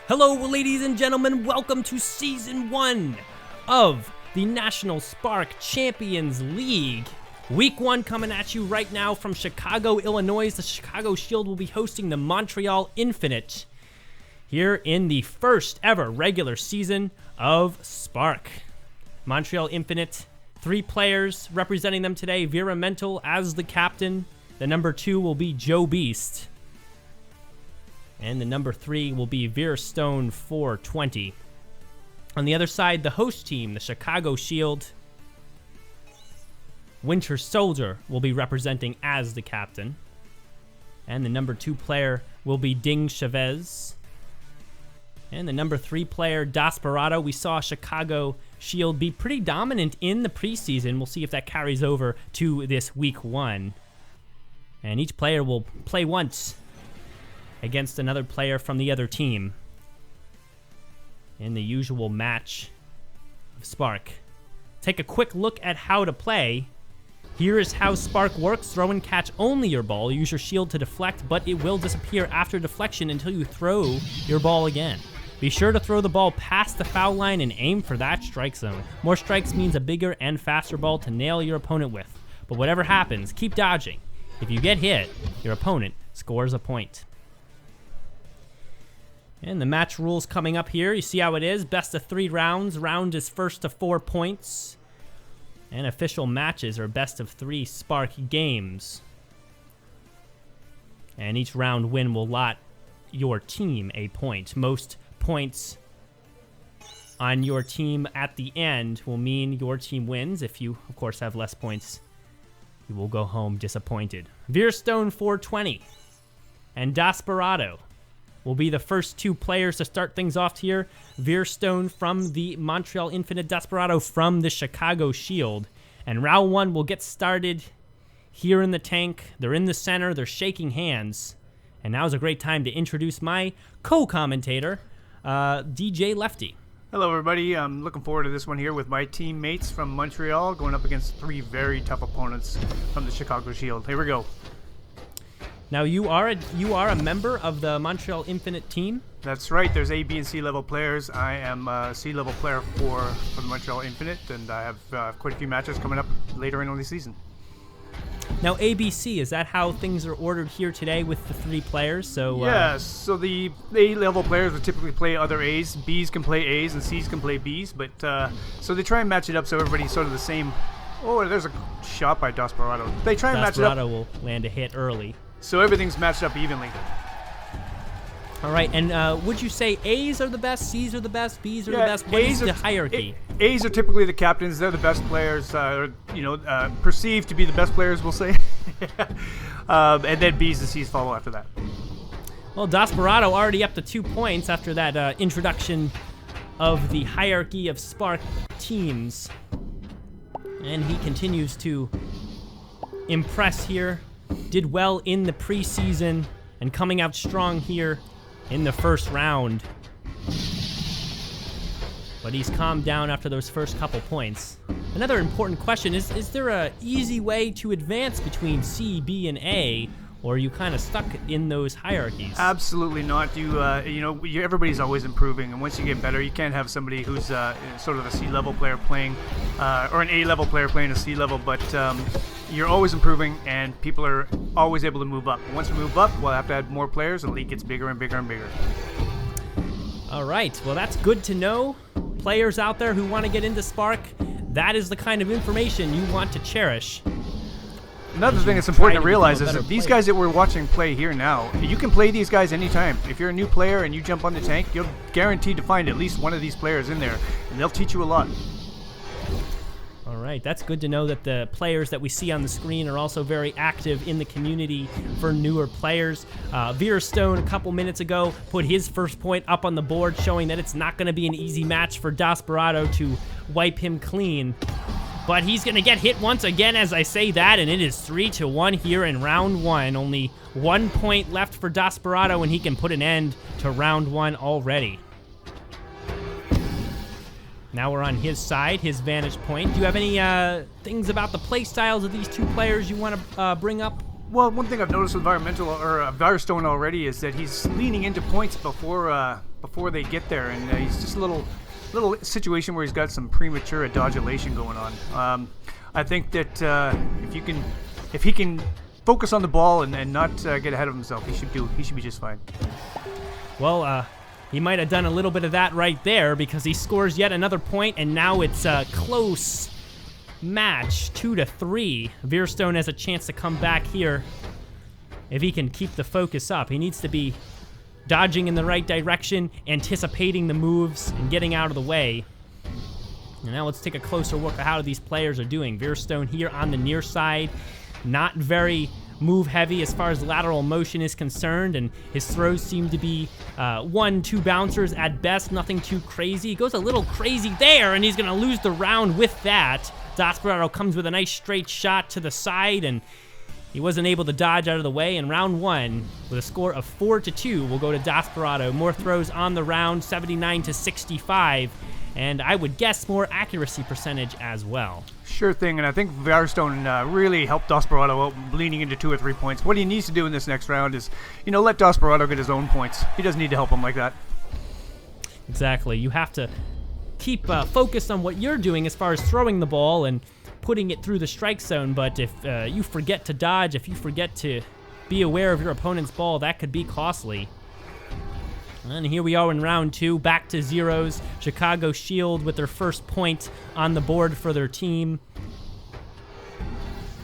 Hello, ladies and gentlemen. Welcome to Season 1 of the National Sparc Champions League. Week 1 coming at you right now from Chicago, Illinois. The Chicago Shield will be hosting the Montreal Infinite here in the first ever regular season of Sparc. Montreal Infinite, 3 players representing them today. Vera Mental as the captain. The number 2 will be Joe Beast. And the number 3 will be Veer Stone 420. On the other side, the host team, the Chicago Shield. Winter Soldier will be representing as the captain. And the number 2 player will be Ding Chavez. And the number 3 player, Desperado. We saw Chicago Shield be pretty dominant in the preseason. We'll see if that carries over to this week 1. And each player will play once against another player from the other team in the usual match of Sparc. Take a quick look at how to play. Here is how Sparc works. Throw and catch only your ball. Use your shield to deflect, but it will disappear after deflection until you throw your ball again. Be sure to throw the ball past the foul line and aim for that strike zone. More strikes means a bigger and faster ball to nail your opponent with. But whatever happens, keep dodging. If you get hit, your opponent scores a point. And the match rules coming up here. You see how it is. Best of 3 rounds. Round is first to 4 points. And official matches are best of 3 Sparc games. And each round win will lot your team a point. Most points on your team at the end will mean your team wins. If you, of course, have less points, you will go home disappointed. Veerstone 420 and Desperado will be the first 2 players to start things off here. Veerstone from the Montreal Infinite, Desperado from the Chicago Shield. And round 1 will get started here in the tank. They're in the center. They're shaking hands. And now's a great time to introduce my co-commentator, DJ Lefty. Hello, everybody. I'm looking forward to this one here with my teammates from Montreal going up against 3 very tough opponents from the Chicago Shield. Here we go. Now, you are a member of the Montreal Infinite team? That's right. There's A, B, and C level players. I am a C level player for the Montreal Infinite, and I have quite a few matches coming up later in the season. Now, ABC, is that how things are ordered here today with the 3 players? So yes, so the A level players would typically play other A's, B's can play A's, and C's can play B's, but so they try and match it up so everybody's sort of the same. Oh, there's a shot by Desperado. They try and match it up. Desperado will land a hit early. So everything's matched up evenly. All right, and would you say A's are the best, C's are the best, B's are the best? What is the hierarchy? A's are typically the captains. They're the best players, perceived to be the best players, we'll say. And then B's and C's follow after that. Well, Desperado already up to 2 points after that introduction of the hierarchy of Sparc teams. And he continues to impress here. Did well in the preseason and coming out strong here in the first round. But he's calmed down after those first couple points. Another important question is there a easy way to advance between C, B, and A, or are you kind of stuck in those hierarchies? Absolutely not. Everybody's always improving, and once you get better, you can't have somebody who's sort of a C level player playing, or an A level player playing a C level, but you're always improving, and people are always able to move up. Once we move up, we'll have to add more players, and the league gets bigger and bigger and bigger. All right, well, that's good to know. Players out there who want to get into Sparc, that is the kind of information you want to cherish. Another thing that's important to realize is that these guys that we're watching play here now, you can play these guys anytime. If you're a new player and you jump on the tank, you're guaranteed to find at least one of these players in there, and they'll teach you a lot. All right, that's good to know that the players that we see on the screen are also very active in the community for newer players. Veer Stone, a couple minutes ago, put his first point up on the board, showing that it's not going to be an easy match for Desperado to wipe him clean. But he's going to get hit once again as I say that, and it is 3-1 here in round 1. Only 1 point left for Desperado, and he can put an end to round 1 already. Now we're on his side, his vantage point. Do you have any things about the play styles of these 2 players you want to bring up? Well, one thing I've noticed with Firestone already is that he's leaning into points before they get there, and he's just a little situation where he's got some premature dodulation going on. I think that if he can focus on the ball and not get ahead of himself, he should be just fine. Well, he might have done a little bit of that right there, because he scores yet another point, and now it's a close match, 2-3. Veerstone has a chance to come back here if he can keep the focus up. He needs to be dodging in the right direction, anticipating the moves, and getting out of the way. And now let's take a closer look at how these players are doing. Veerstone here on the near side, not very move heavy as far as lateral motion is concerned, and his throws seem to be 1-2 bouncers at best, nothing too crazy. He goes a little crazy there, and he's gonna lose the round with that. Desperado comes with a nice straight shot to the side, and he wasn't able to dodge out of the way. In round 1, with a score of 4-2, we'll go to Desperado. More throws on the round, 79-65, and I would guess more accuracy percentage as well. Sure thing, and I think Firestone really helped Desperado out, leaning into 2 or 3 points. What he needs to do in this next round is, let Desperado get his own points. He doesn't need to help him like that. Exactly. You have to keep focused on what you're doing as far as throwing the ball and putting it through the strike zone, but if you forget to dodge, if you forget to be aware of your opponent's ball, that could be costly. And here we are in round 2, back to zeros. Chicago Shield with their first point on the board for their team.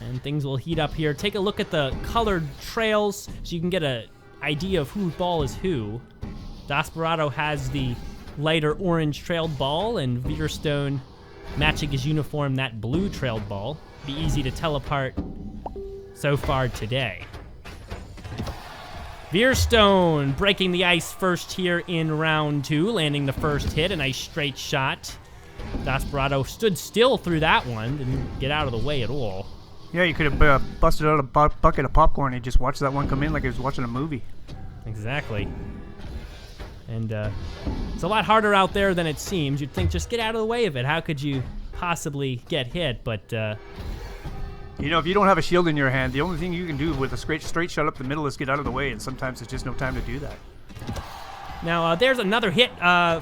And things will heat up here. Take a look at the colored trails so you can get an idea of whose ball is who. Desperado has the lighter orange trailed ball, and Veerstone matching his uniform, that blue trailed ball. Be easy to tell apart so far today. Veerstone breaking the ice first here in round 2, landing the first hit, a nice straight shot. Desperado stood still through that one, didn't get out of the way at all. Yeah, you could have busted out a bucket of popcorn and just watched that one come in like he was watching a movie. Exactly. And it's a lot harder out there than it seems. You'd think, just get out of the way of it. How could you possibly get hit? But if you don't have a shield in your hand, the only thing you can do with a straight shot up the middle is get out of the way, and sometimes there's just no time to do that. Now, there's another hit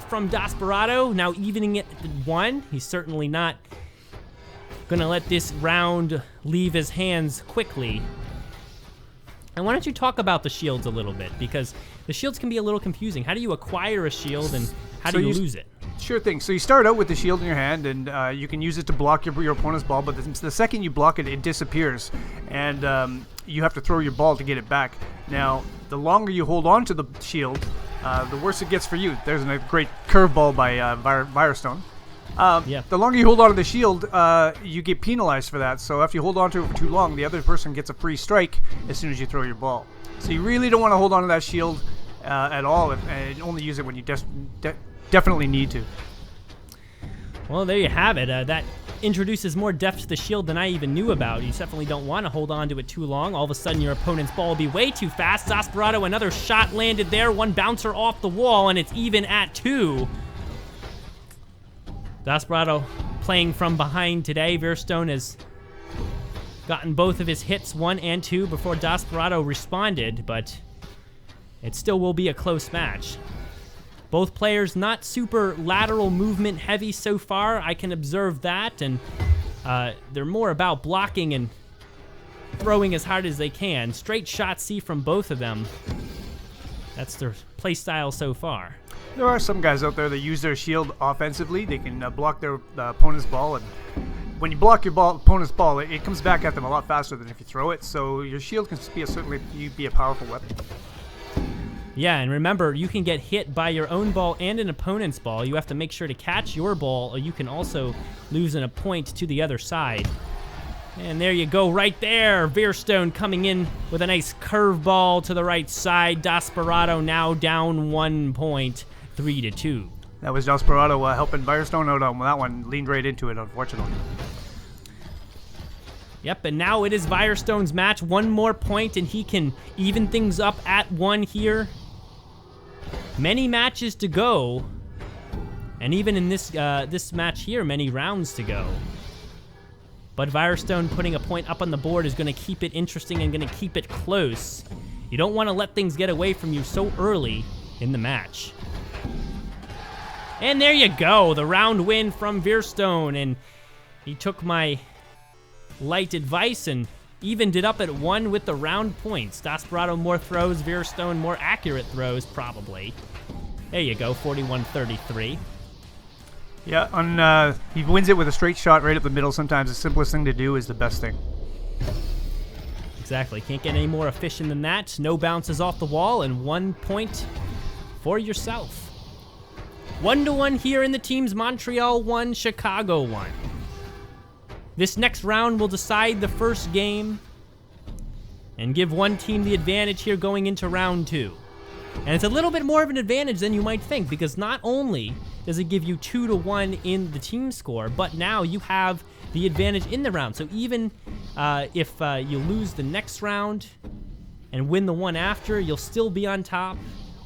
from Desperado, now evening it at 1. He's certainly not going to let this round leave his hands quickly. And why don't you talk about the shields a little bit, because the shields can be a little confusing. How do you acquire a shield, and how do you lose it? Sure thing. So you start out with the shield in your hand, and you can use it to block your opponent's ball, but the second you block it, it disappears, and you have to throw your ball to get it back. Now, the longer you hold on to the shield, the worse it gets for you. There's a great curveball by Firestone. The longer you hold on to the shield, you get penalized for that. So if you hold on to it for too long, the other person gets a free strike as soon as you throw your ball. So you really don't want to hold on to that shield at all, and only use it when you definitely need to. Well, there you have it. That introduces more depth to the shield than I even knew about. You definitely don't want to hold on to it too long. All of a sudden, your opponent's ball will be way too fast. Desperado, another shot landed there. One bouncer off the wall, and it's even at 2. Desperado playing from behind today. Veerstone has gotten both of his hits, 1 and 2, before Desperado responded, but it still will be a close match. Both players not super lateral movement heavy so far. I can observe that, and they're more about blocking and throwing as hard as they can. Straight shot C from both of them. That's their play style so far. There are some guys out there that use their shield offensively. They can block their opponent's ball, and when you block your opponent's ball, it comes back at them a lot faster than if you throw it. So your shield can certainly be a powerful weapon. Yeah, and remember, you can get hit by your own ball and an opponent's ball. You have to make sure to catch your ball, or you can also lose a point to the other side. And there you go, right there. Veerstone coming in with a nice curveball to the right side. Desperado now down 1 point, 3-2. That was Desperado helping Firestone out on that one. Leaned right into it, unfortunately. Yep, and now it is Firestone's match. 1 more point, and he can even things up at 1 here. Many matches to go, and even in this this match here, many rounds to go. But Firestone putting a point up on the board is going to keep it interesting and going to keep it close. You don't want to let things get away from you so early in the match. And there you go, the round win from Firestone. And he took my light advice and evened it up at 1 with the round points. Desperado more throws, Firestone more accurate throws, probably. There you go, 41-33. Yeah, he wins it with a straight shot right up the middle. Sometimes the simplest thing to do is the best thing. Exactly. Can't get any more efficient than that. No bounces off the wall and 1 point for yourself. 1-1 here in the teams. Montreal 1, Chicago 1. This next round will decide the first game and give one team the advantage here going into round 2. And it's a little bit more of an advantage than you might think, because not only does it give you 2-1 in the team score, but now you have the advantage in the round. So even if you lose the next round and win the one after, you'll still be on top.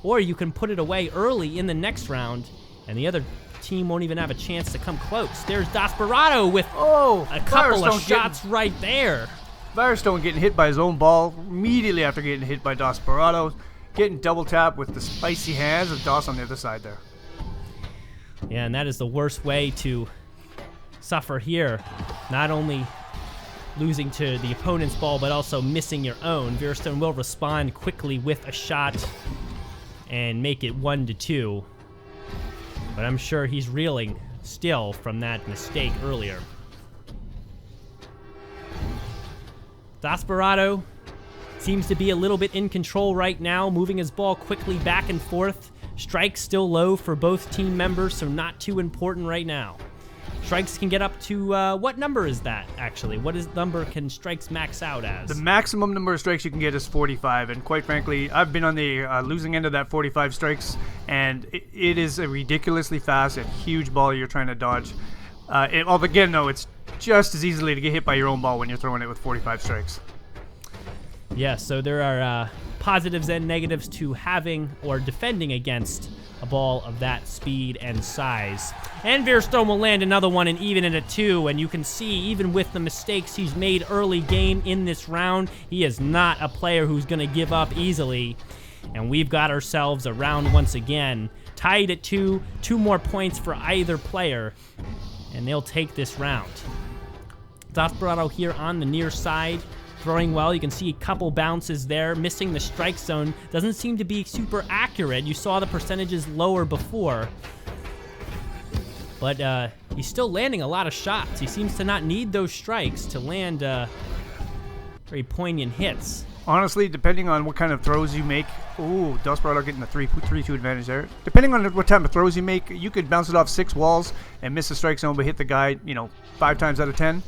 Or you can put it away early in the next round, and the other team won't even have a chance to come close. There's Desperado with a couple of shots right there. Firestone getting hit by his own ball immediately after getting hit by Desperado. Getting double tapped with the spicy hands of Doss on the other side there. Yeah, and that is the worst way to suffer here. Not only losing to the opponent's ball, but also missing your own. Firestone will respond quickly with a shot and make it 1-2. But I'm sure he's reeling still from that mistake earlier. Desperado seems to be a little bit in control right now, moving his ball quickly back and forth. Strikes still low for both team members, so not too important right now. Strikes can get up to, what number is that, actually? What number can strikes max out as? The maximum number of strikes you can get is 45, and quite frankly, I've been on the losing end of that 45 strikes, and it is a ridiculously fast and huge ball you're trying to dodge. Again, though, it's just as easily to get hit by your own ball when you're throwing it with 45 strikes. Yeah, so there are positives and negatives to having or defending against a ball of that speed and size. And Firestone will land another one and even it at 2, and you can see, even with the mistakes he's made early game in this round, he is not a player who's going to give up easily. And we've got ourselves a round once again, tied at 2, 2 more points for either player, and they'll take this round. Desperado here on the near side, throwing well. You can see a couple bounces there, missing the strike zone. Doesn't seem to be super accurate. You saw the percentages lower before. But he's still landing a lot of shots. He seems to not need those strikes to land very poignant hits. Honestly, depending on what kind of throws you make, ooh, Desperado getting the 3-2 advantage there. Depending on what type of throws you make, you could bounce it off 6 walls and miss the strike zone, but hit the guy, 5 times out of 10.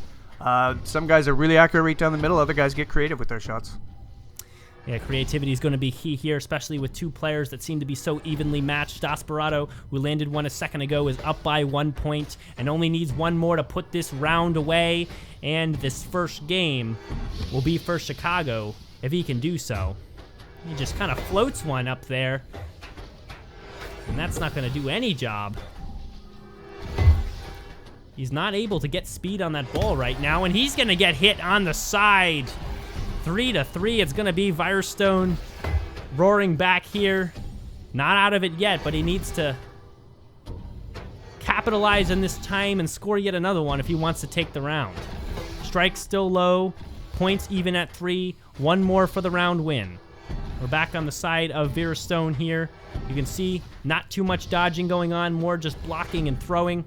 Some guys are really accurate right down the middle. Other guys get creative with their shots. Yeah, creativity is going to be key here, especially with 2 players that seem to be so evenly matched. Desperado, who landed one a second ago, is up by 1 point and only needs 1 more to put this round away. And this first game will be for Chicago if he can do so. He just kind of floats one up there, and that's not going to do any job. He's not able to get speed on that ball right now, and he's going to get hit on the side. 3-3, it's going to be Firestone roaring back here. Not out of it yet, but he needs to capitalize on this time and score yet another one if he wants to take the round. Strikes still low, points even at 3, 1 more for the round win. We're back on the side of Firestone here. You can see not too much dodging going on, more just blocking and throwing.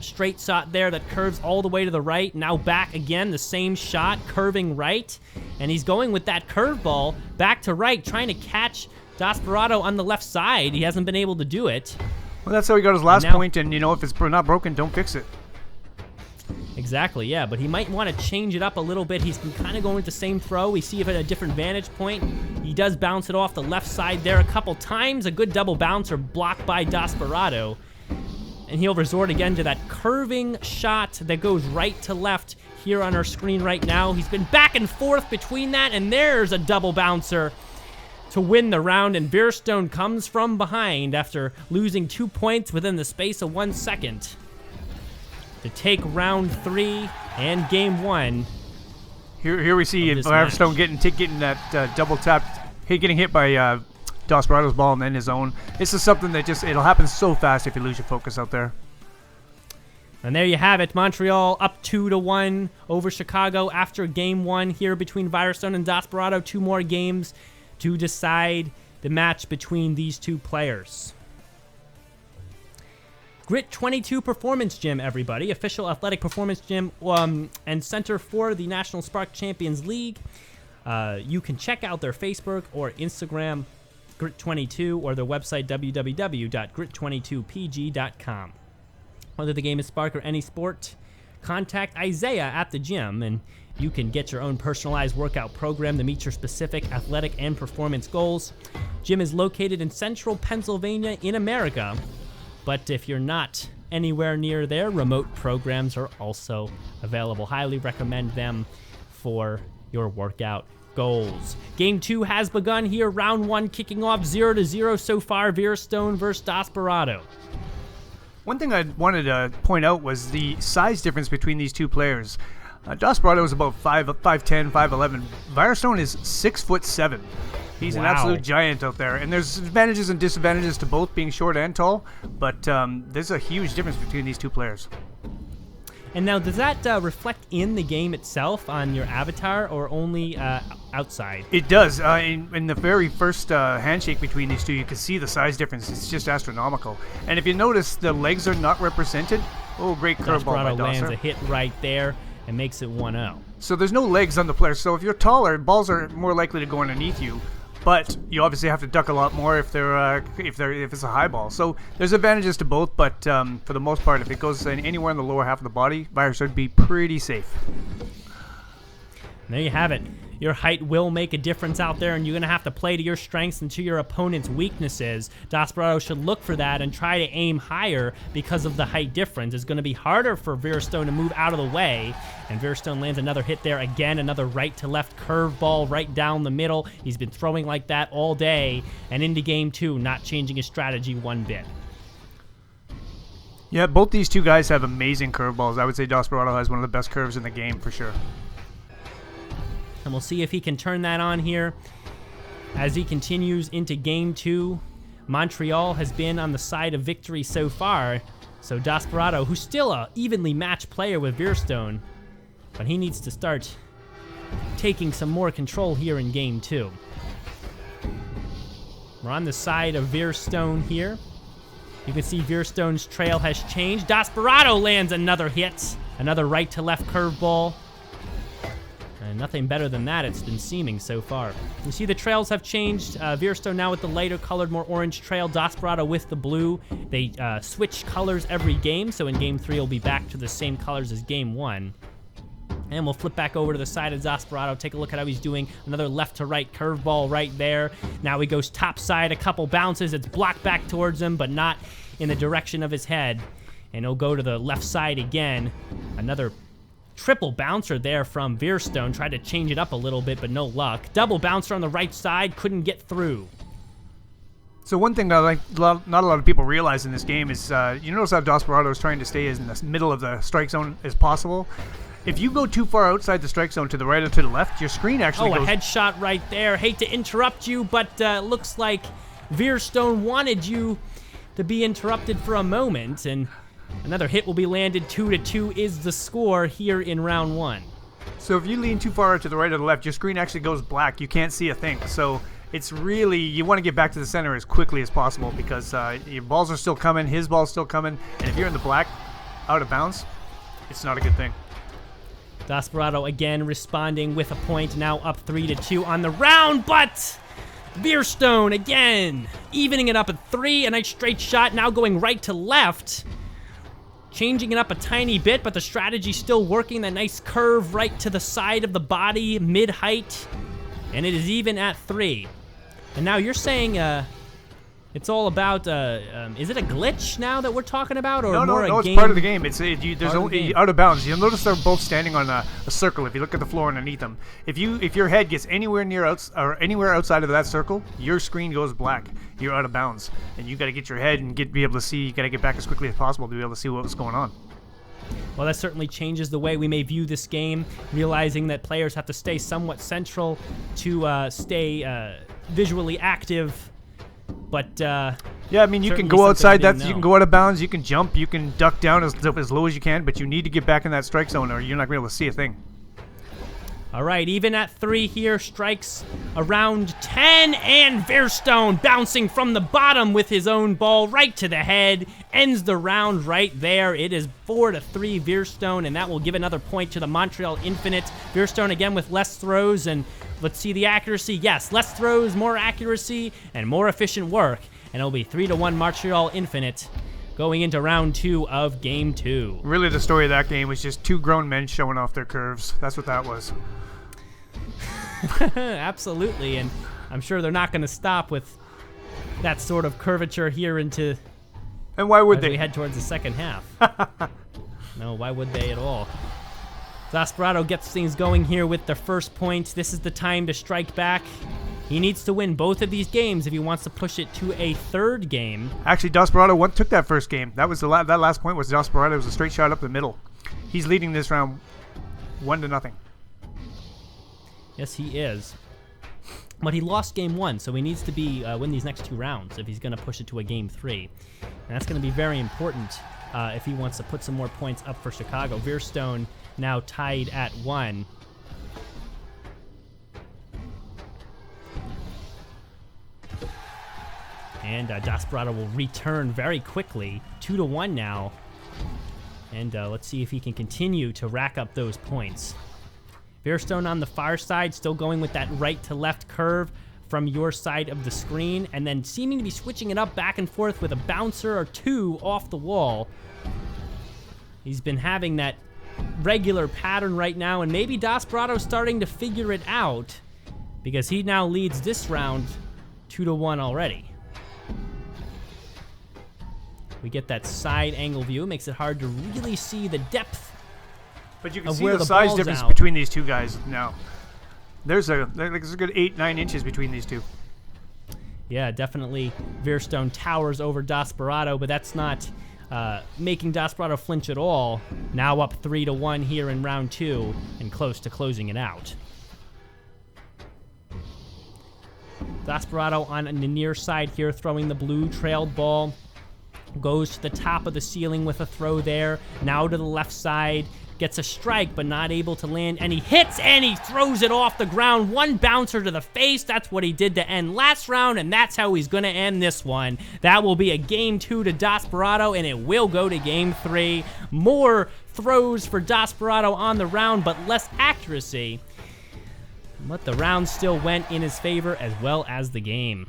Straight shot there that curves all the way to the right. Now back again, the same shot, curving right. And he's going with that curveball back to right, trying to catch Desperado on the left side. He hasn't been able to do it. Well, that's how he got his last point, and if it's not broken, don't fix it. Exactly, yeah, but he might want to change it up a little bit. He's been kind of going with the same throw. We see if at a different vantage point. He does bounce it off the left side there a couple times. A good double bouncer blocked by Desperado. And he'll resort again to that curving shot that goes right to left here on our screen right now. He's been back and forth between that, and there's a double bouncer to win the round, and Firestone comes from behind after losing 2 points within the space of 1 second to take round 3 And game one. Here we see Firestone getting that double tap, getting hit by Desperado's ball and then his own. This is something that it'll happen so fast if you lose your focus out there. And there you have it. Montreal up 2-1 over Chicago after game one here between Firestone and Desperado. 2 more games to decide the match between these two players. Grit 22 Performance Gym, everybody. Official athletic performance gym and center for the National Sparc Champions League. You can check out their Facebook or Instagram, Grit22, or their website, www.grit22pg.com. Whether the game is Sparc or any sport, contact Isaiah at the gym, and you can get your own personalized workout program to meet your specific athletic and performance goals. Gym is located in central Pennsylvania in America, but if you're not anywhere near there, remote programs are also available. Highly recommend them for your workout goals. Game 2 has begun here. Round 1 kicking off 0-0 so far. Virstone versus Desperado. One thing I wanted to point out was the size difference between these two players. Desperado is about 5'10", 5'11". Firestone is 6'7". He's an absolute giant out there. And there's advantages and disadvantages to both being short and tall, but there's a huge difference between these two players. And now, does that reflect in the game itself on your avatar, or only outside? It does. In the very first handshake between these two, you can see the size difference. It's just astronomical. And if you notice, the legs are not represented. Oh, great curveball by Dosser. Lands a hit right there and makes it 1-0. So there's no legs on the player. So if you're taller, balls are more likely to go underneath you. But you obviously have to duck a lot more if it's a high ball. So there's advantages to both, but for the most part, if it goes anywhere in the lower half of the body, Virus would be pretty safe. And there you have it. Your height will make a difference out there, and you're going to have to play to your strengths and to your opponent's weaknesses. Desperado should look for that and try to aim higher because of the height difference. It's going to be harder for Virstone to move out of the way, and Virstone lands another hit there again, another right-to-left curveball right down the middle. He's been throwing like that all day, and into game 2, not changing his strategy one bit. Yeah, both these two guys have amazing curveballs. I would say Desperado has one of the best curves in the game for sure. And we'll see if he can turn that on here as he continues into game 2. Montreal has been on the side of victory so far. So Desperado, who's still a evenly matched player with Virstone, but he needs to start taking some more control here in game 2. We're on the side of Virstone here. You can see Virstone's trail has changed. Desperado lands another hit. Another right to left curveball. And nothing better than that, it's been seeming so far. You see the trails have changed. Virstone now with the lighter colored, more orange trail. Desperado with the blue. They switch colors every game, so in game 3 it'll be back to the same colors as game 1. And we'll flip back over to the side of Desperado. Take a look at how he's doing. Another left to right curveball right there. Now he goes top side, a couple bounces. It's blocked back towards him, but not in the direction of his head. And he'll go to the left side again. Another triple bouncer there from Virstone. Tried to change it up a little bit, but no luck. Double bouncer on the right side. Couldn't get through. So one thing that not a lot of people realize in this game is, you notice how Desperado is trying to stay as in the middle of the strike zone as possible. If you go too far outside the strike zone to the right or to the left, your screen actually goes... a headshot right there. Hate to interrupt you, but looks like Virstone wanted you to be interrupted for a moment, and another hit will be landed. 2-2 is the score here in round 1. So if you lean too far to the right or the left, your screen actually goes black. You can't see a thing. So it's really, you want to get back to the center as quickly as possible because your balls are still coming, his ball's still coming, and if you're in the black, out of bounds, it's not a good thing. Desperado again responding with a point, now up 3-2 on the round, but Virstone again evening it up at 3. A nice straight shot, now going right to left. Changing it up a tiny bit, but the strategy still working. That nice curve right to the side of the body, mid-height. And it is even at 3. And now you're saying it's all about, is it a glitch now that we're talking about? Or no, it's game? Part of the game. There's only out of bounds. You'll notice they're both standing on a circle if you look at the floor underneath them. If your head gets anywhere near anywhere outside of that circle, your screen goes black. You're out of bounds. And you got to get your head and be able to see. You got to get back as quickly as possible to be able to see what was going on. Well, that certainly changes the way we may view this game, realizing that players have to stay somewhat central to stay visually active. But yeah, I mean, you can go outside. You can go out of bounds. You can jump. You can duck down as low as you can. But you need to get back in that strike zone, or you're not going to be able to see a thing. All right, even at 3 here, strikes around 10, and Veerstone bouncing from the bottom with his own ball right to the head, ends the round right there. It is 4-3 Veerstone, and that will give another point to the Montreal Infinite. Veerstone again with less throws, and let's see the accuracy. Yes, less throws, more accuracy, and more efficient work, and it'll be 3-1 Montreal Infinite going into round 2 of Game 2. Really, the story of that game was just 2 grown men showing off their curves. That's what that was. Absolutely, and I'm sure they're not going to stop with that sort of curvature here into. And why would as they? We head towards the second half. No, why would they at all? Desperado gets things going here with the first point. This is the time to strike back. He needs to win both of these games if he wants to push it to a third game. Actually, Desperado took that first game. That was that last point was Desperado. It was a straight shot up the middle. He's leading this round 1-0. Yes, he is. But he lost game 1, so he needs to win these next 2 rounds if he's going to push it to a game 3. And that's going to be very important if he wants to put some more points up for Chicago. Veerstone now tied at 1. And Desperado will return very quickly, 2-1 now. And let's see if he can continue to rack up those points. Veerstone on the far side, still going with that right to left curve from your side of the screen, and then seeming to be switching it up back and forth with a bouncer or 2 off the wall. He's been having that regular pattern right now, and maybe Desperado's starting to figure it out, because he now leads this round 2-1 already. We get that side angle view. It makes it hard to really see the depth. But you can see the size difference between these two guys now. There's a good 8-9 inches between these two. Yeah, definitely Veerstone towers over Desperado, but that's not making Desperado flinch at all. Now up 3-1 here in round 2 and close to closing it out. Desperado on the near side here, throwing the blue trailed ball. Goes to the top of the ceiling with a throw there. Now to the left side. Gets a strike, but not able to land. And he hits, and he throws it off the ground. 1 bouncer to the face. That's what he did to end last round, and that's how he's going to end this one. That will be a game 2 to Desperado, and it will go to game 3. More throws for Desperado on the round, but less accuracy. But the round still went in his favor, as well as the game.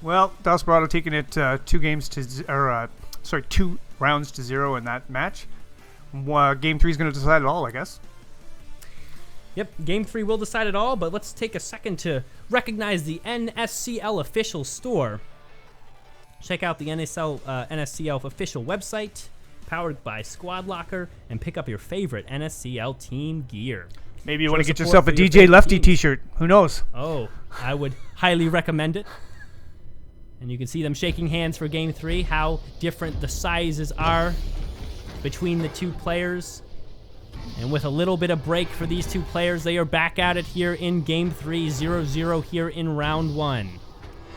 Well, Desperado taking it 2 rounds to 0 in that match. Game 3 is going to decide it all, I guess. Yep, Game 3 will decide it all, but let's take a second to recognize the NSCL official store. Check out the NSCL official website, powered by Squad Locker, and pick up your favorite NSCL team gear. Maybe you want to get yourself a DJ Lefty t-shirt. Who knows? Oh, I would highly recommend it. And you can see them shaking hands for Game 3, how different the sizes are between the 2 players. And with a little bit of break for these 2 players, they are back at it here in Game 3, 0-0 here in round 1.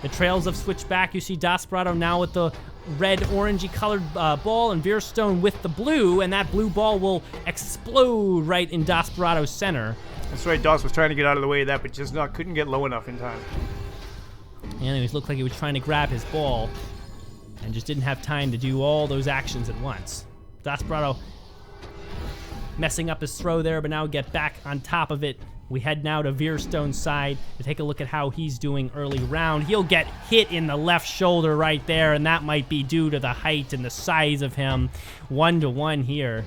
The trails have switched back. You see Desperado now with the red-orangey colored ball, and Veerstone with the blue, and that blue ball will explode right in Desperado's center. That's right, Dos was trying to get out of the way of that, but just couldn't get low enough in time. Anyways, looked like he was trying to grab his ball and just didn't have time to do all those actions at once. Desperado messing up his throw there, but now get back on top of it. We head now to Veerstone's side to take a look at how he's doing early round. He'll get hit in the left shoulder right there, and that might be due to the height and the size of him. 1-1 here.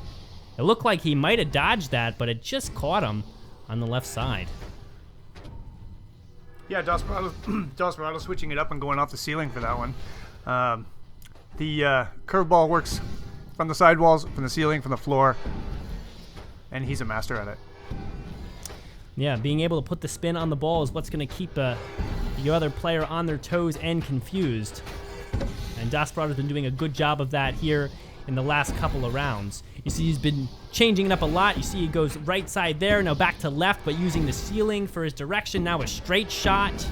It looked like he might have dodged that, but it just caught him on the left side. Yeah, Desperado switching it up and going off the ceiling for that one. The curveball works from the sidewalls, from the ceiling, from the floor, and he's a master at it. Yeah, being able to put the spin on the ball is what's going to keep the other player on their toes and confused. And Desperado's been doing a good job of that here in the last couple of rounds. You see he's been changing it up a lot. You see he goes right side there, now back to left, but using the ceiling for his direction. Now a straight shot.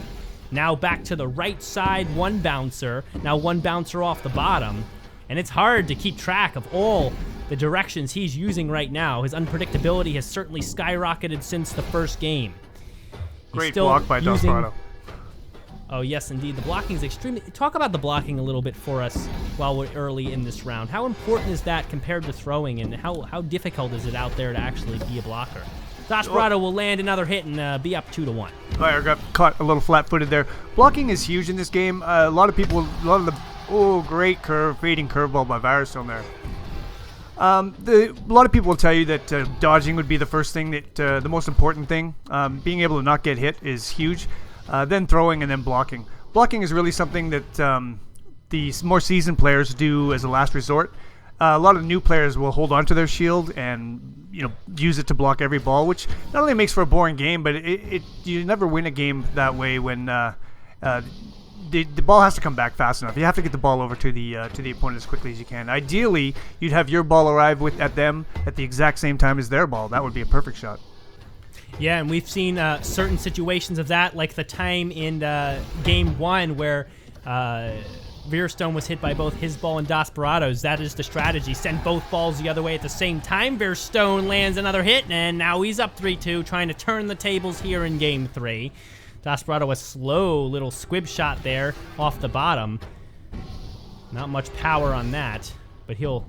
Now back to the right side, one bouncer. Now one bouncer off the bottom. And it's hard to keep track of all the directions he's using right now. His unpredictability has certainly skyrocketed since the first game. Great block by Desperado. Oh, yes, indeed. The blocking is extremely... Talk about the blocking a little bit for us while we're early in this round. How important is that compared to throwing, and how difficult is it out there to actually be a blocker? Desperado will land another hit and be up 2-1. I got caught a little flat-footed there. Blocking is huge in this game. A lot of the... Oh, great fading curveball by Firestone there. A lot of people will tell you that dodging would be the first thing, that the most important thing. Being able to not get hit is huge. Then throwing and then blocking. Blocking is really something that the more seasoned players do as a last resort. A lot of new players will hold onto their shield and use it to block every ball, which not only makes for a boring game, but you never win a game that way when the ball has to come back fast enough. You have to get the ball over to the opponent as quickly as you can. Ideally, you'd have your ball arrive at them at the exact same time as their ball. That would be a perfect shot. Yeah, and we've seen certain situations of that, like the time in Game 1 where Firestone was hit by both his ball and Desperado's. That is the strategy. Send both balls the other way at the same time. Firestone lands another hit, and now he's up 3-2, trying to turn the tables here in Game 3. Desperado, a slow little squib shot there off the bottom. Not much power on that, but he'll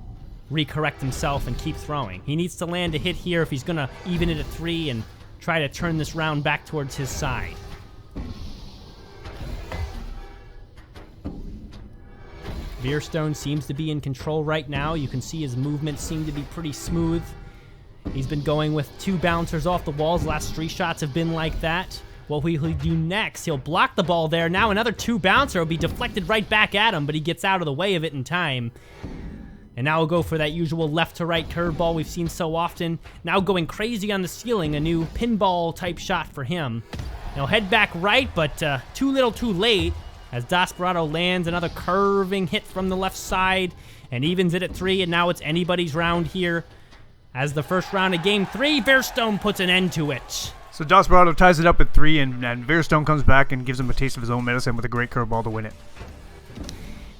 recorrect himself and keep throwing. He needs to land a hit here if he's going to even it at 3 and try to turn this round back towards his side. Firestone seems to be in control right now. You can see his movements seem to be pretty smooth. He's been going with 2 bouncers off the walls. Last 3 shots have been like that. What will he do next? He'll block the ball there. Now another 2 bouncer will be deflected right back at him, but he gets out of the way of it in time. And now we'll go for that usual left-to-right curveball we've seen so often. Now going crazy on the ceiling, a new pinball-type shot for him. He'll head back right, but too little too late, as Desperado lands another curving hit from the left side and evens it at 3, and now it's anybody's round here. As the first round of Game 3, Firestone puts an end to it. So Desperado ties it up at 3, and Firestone comes back and gives him a taste of his own medicine with a great curveball to win it.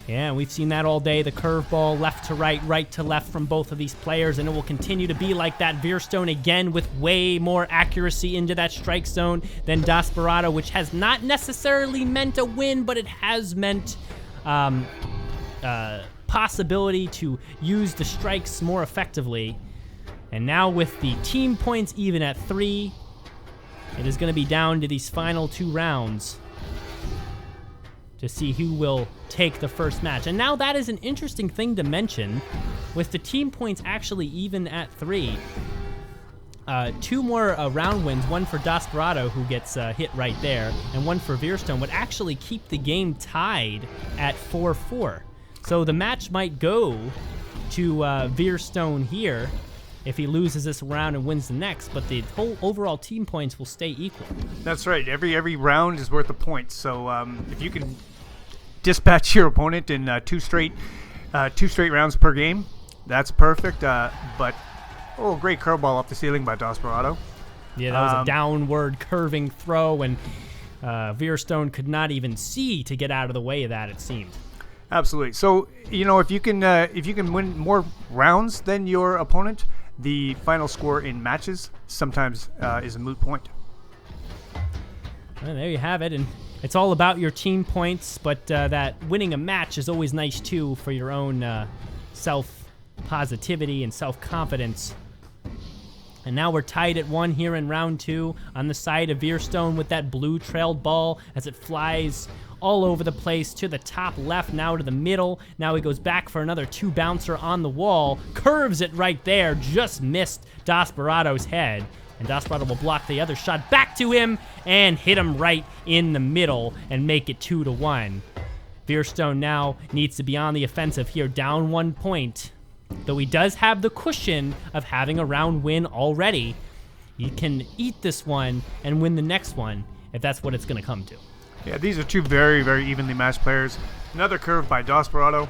Yeah, we've seen that all day. The curveball, left to right, right to left from both of these players, and it will continue to be like that. Firestone again with way more accuracy into that strike zone than Desperado, which has not necessarily meant a win, but it has meant possibility to use the strikes more effectively. And now with the team points even at 3, it is going to be down to these final 2 rounds to see who will take the first match. And now that is an interesting thing to mention. With the team points actually even at 3, 2 more round wins, one for Desperado, who gets hit right there, and one for Firestone, would actually keep the game tied at 4-4. So the match might go to Firestone here if he loses this round and wins the next, but the whole overall team points will stay equal. That's right. Every round is worth a point. So if you can dispatch your opponent in 2 straight rounds per game, that's perfect. But great curveball off the ceiling by Desperado. Yeah, that was a downward curving throw, and Firestone could not even see to get out of the way of that, it seemed. Absolutely. So if you can win more rounds than your opponent, the final score in matches sometimes is a moot point. Well, there you have it, and it's all about your team points, but that winning a match is always nice too for your own self-positivity and self-confidence. And now we're tied at 1 here in round 2 on the side of Firestone with that blue trailed ball as it flies all over the place to the top left, now to the middle. Now he goes back for another 2 bouncer on the wall, curves it right there, just missed Desperado's head. And Desperado will block the other shot back to him and hit him right in the middle and make it 2-1. Firestone now needs to be on the offensive here, down 1 point. Though he does have the cushion of having a round win already, he can eat this one and win the next one if that's what it's going to come to. Yeah, these are 2 very, very evenly matched players. Another curve by Desperado.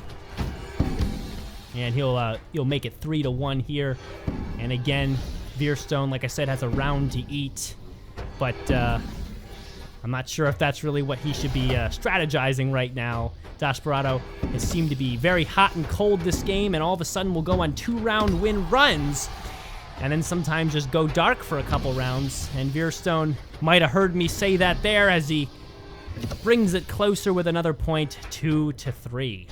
And he'll make it 3-1 here. And again, Veerstone, like I said, has a round to eat. But I'm not sure if that's really what he should be strategizing right now. Desperado has seemed to be very hot and cold this game, and all of a sudden will go on 2-round win runs, and then sometimes just go dark for a couple rounds. And Veerstone might have heard me say that there as he brings it closer with another point, 2-3.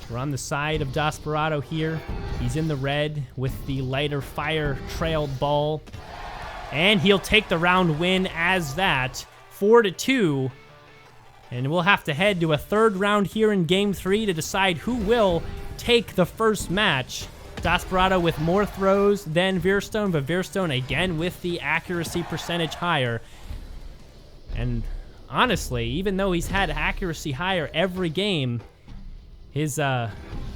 We're on the side of Desperado here. He's in the red with the lighter fire trailed ball. And he'll take the round win as that, 4-2. And we'll have to head to a third round here in Game 3 to decide who will take the first match. Desperado with more throws than Veerstone, but Veerstone again with the accuracy percentage higher. And honestly, even though he's had accuracy higher every game, his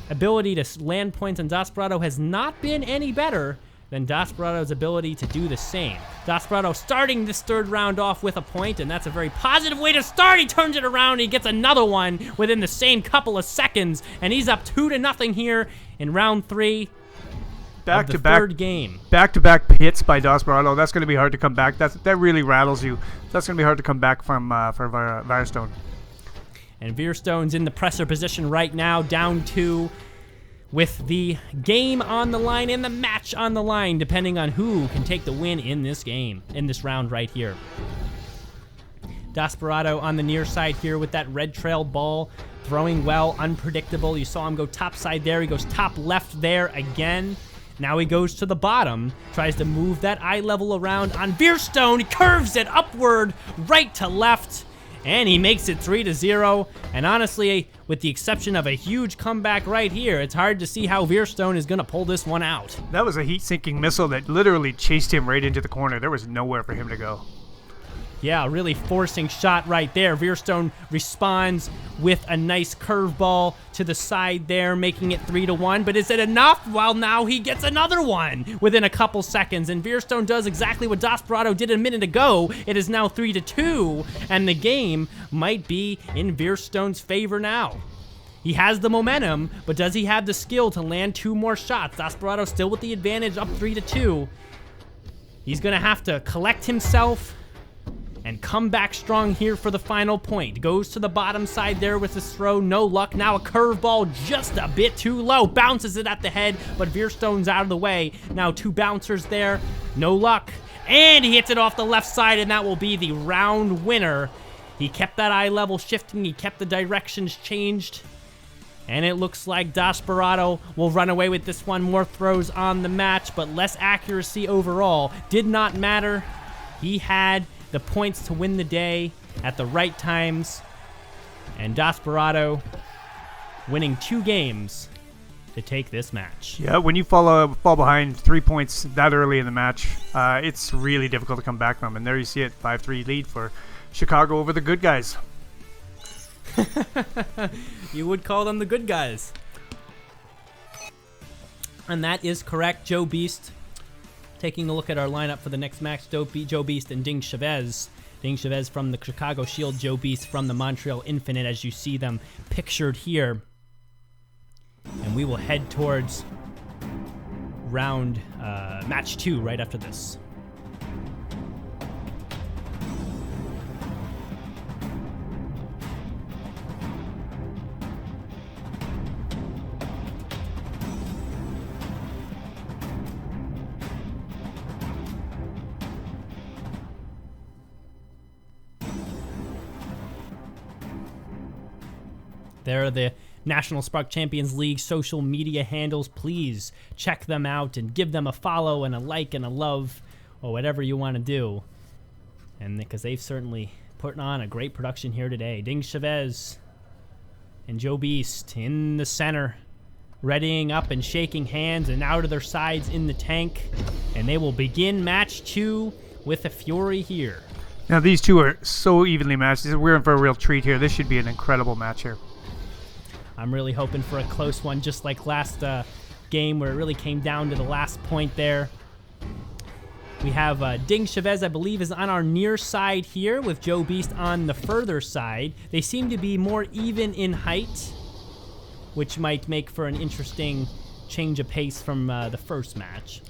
ability to land points on Desperado has not been any better than Desperado's ability to do the same. Desperado starting this third round off with a point, and that's a very positive way to start. He turns it around, and he gets another one within the same couple of seconds, and he's up 2-0 here in round 3 of the third game. Back-to-back hits by Desperado. That's going to be hard to come back. That really rattles you. That's going to be hard to come back from for Veerstone. And Veerstone's in the presser position right now, down 2, with the game on the line and the match on the line, depending on who can take the win in this game, in this round right here. Desperado on the near side here with that red trailed ball, throwing well, unpredictable. You saw him go top side there. He goes top left there again. Now he goes to the bottom, tries to move that eye level around on Veerstone. He curves it upward, right to left. And he makes it 3-0. And honestly, with the exception of a huge comeback right here, it's hard to see how Veerstone is going to pull this one out. That was a heat-sinking missile that literally chased him right into the corner. There was nowhere for him to go. Yeah, really forcing shot right there. Veerstone responds with a nice curveball to the side there, making it 3-1. But is it enough? Well, now he gets another one within a couple seconds. And Veerstone does exactly what Desperado did a minute ago. It is now 3-2, and the game might be in Veerstone's favor now. He has the momentum, but does he have the skill to land 2 more shots? Desperado still with the advantage, up 3-2. He's going to have to collect himself and come back strong here for the final point. Goes to the bottom side there with his throw. No luck. Now a curveball just a bit too low. Bounces it at the head, but Veerstone's out of the way. Now 2 bouncers there. No luck. And he hits it off the left side, and that will be the round winner. He kept that eye level shifting. He kept the directions changed. And it looks like Desperado will run away with this one. More throws on the match, but less accuracy overall. Did not matter. He had the points to win the day at the right times, and Desperado winning 2 games to take this match. Yeah, when you fall behind 3 points that early in the match, it's really difficult to come back from. And there you see it, 5-3 lead for Chicago over the good guys. You would call them the good guys. And that is correct. Joe Beast taking a look at our lineup for the next match, Joe Beast and Ding Chavez. Ding Chavez from the Chicago Shield, Joe Beast from the Montreal Infinite, as you see them pictured here. And we will head towards match 2 right after this. There are the National Sparc Champions League social media handles. Please check them out and give them a follow and a like and a love, or whatever you want to do. And because they've certainly put on a great production here today. Ding Chavez and Joe Beast in the center, readying up and shaking hands and out of their sides in the tank. And they will begin match 2 with a Fury here. Now these two are so evenly matched. We're in for a real treat here. This should be an incredible match here. I'm really hoping for a close one, just like last game where it really came down to the last point there. We have Ding Chavez, I believe, is on our near side here with Joe Beast on the further side. They seem to be more even in height, which might make for an interesting change of pace from the first match.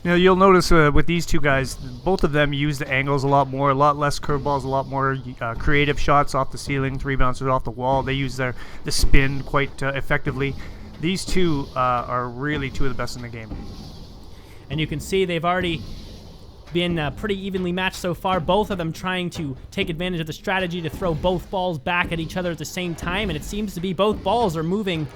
You know, you'll notice with these two guys, both of them use the angles a lot more, a lot less curveballs, a lot more creative shots off the ceiling, 3 bouncers off the wall. They use the spin quite effectively. These two are really two of the best in the game. And you can see they've already been pretty evenly matched so far, both of them trying to take advantage of the strategy to throw both balls back at each other at the same time, and it seems to be both balls are moving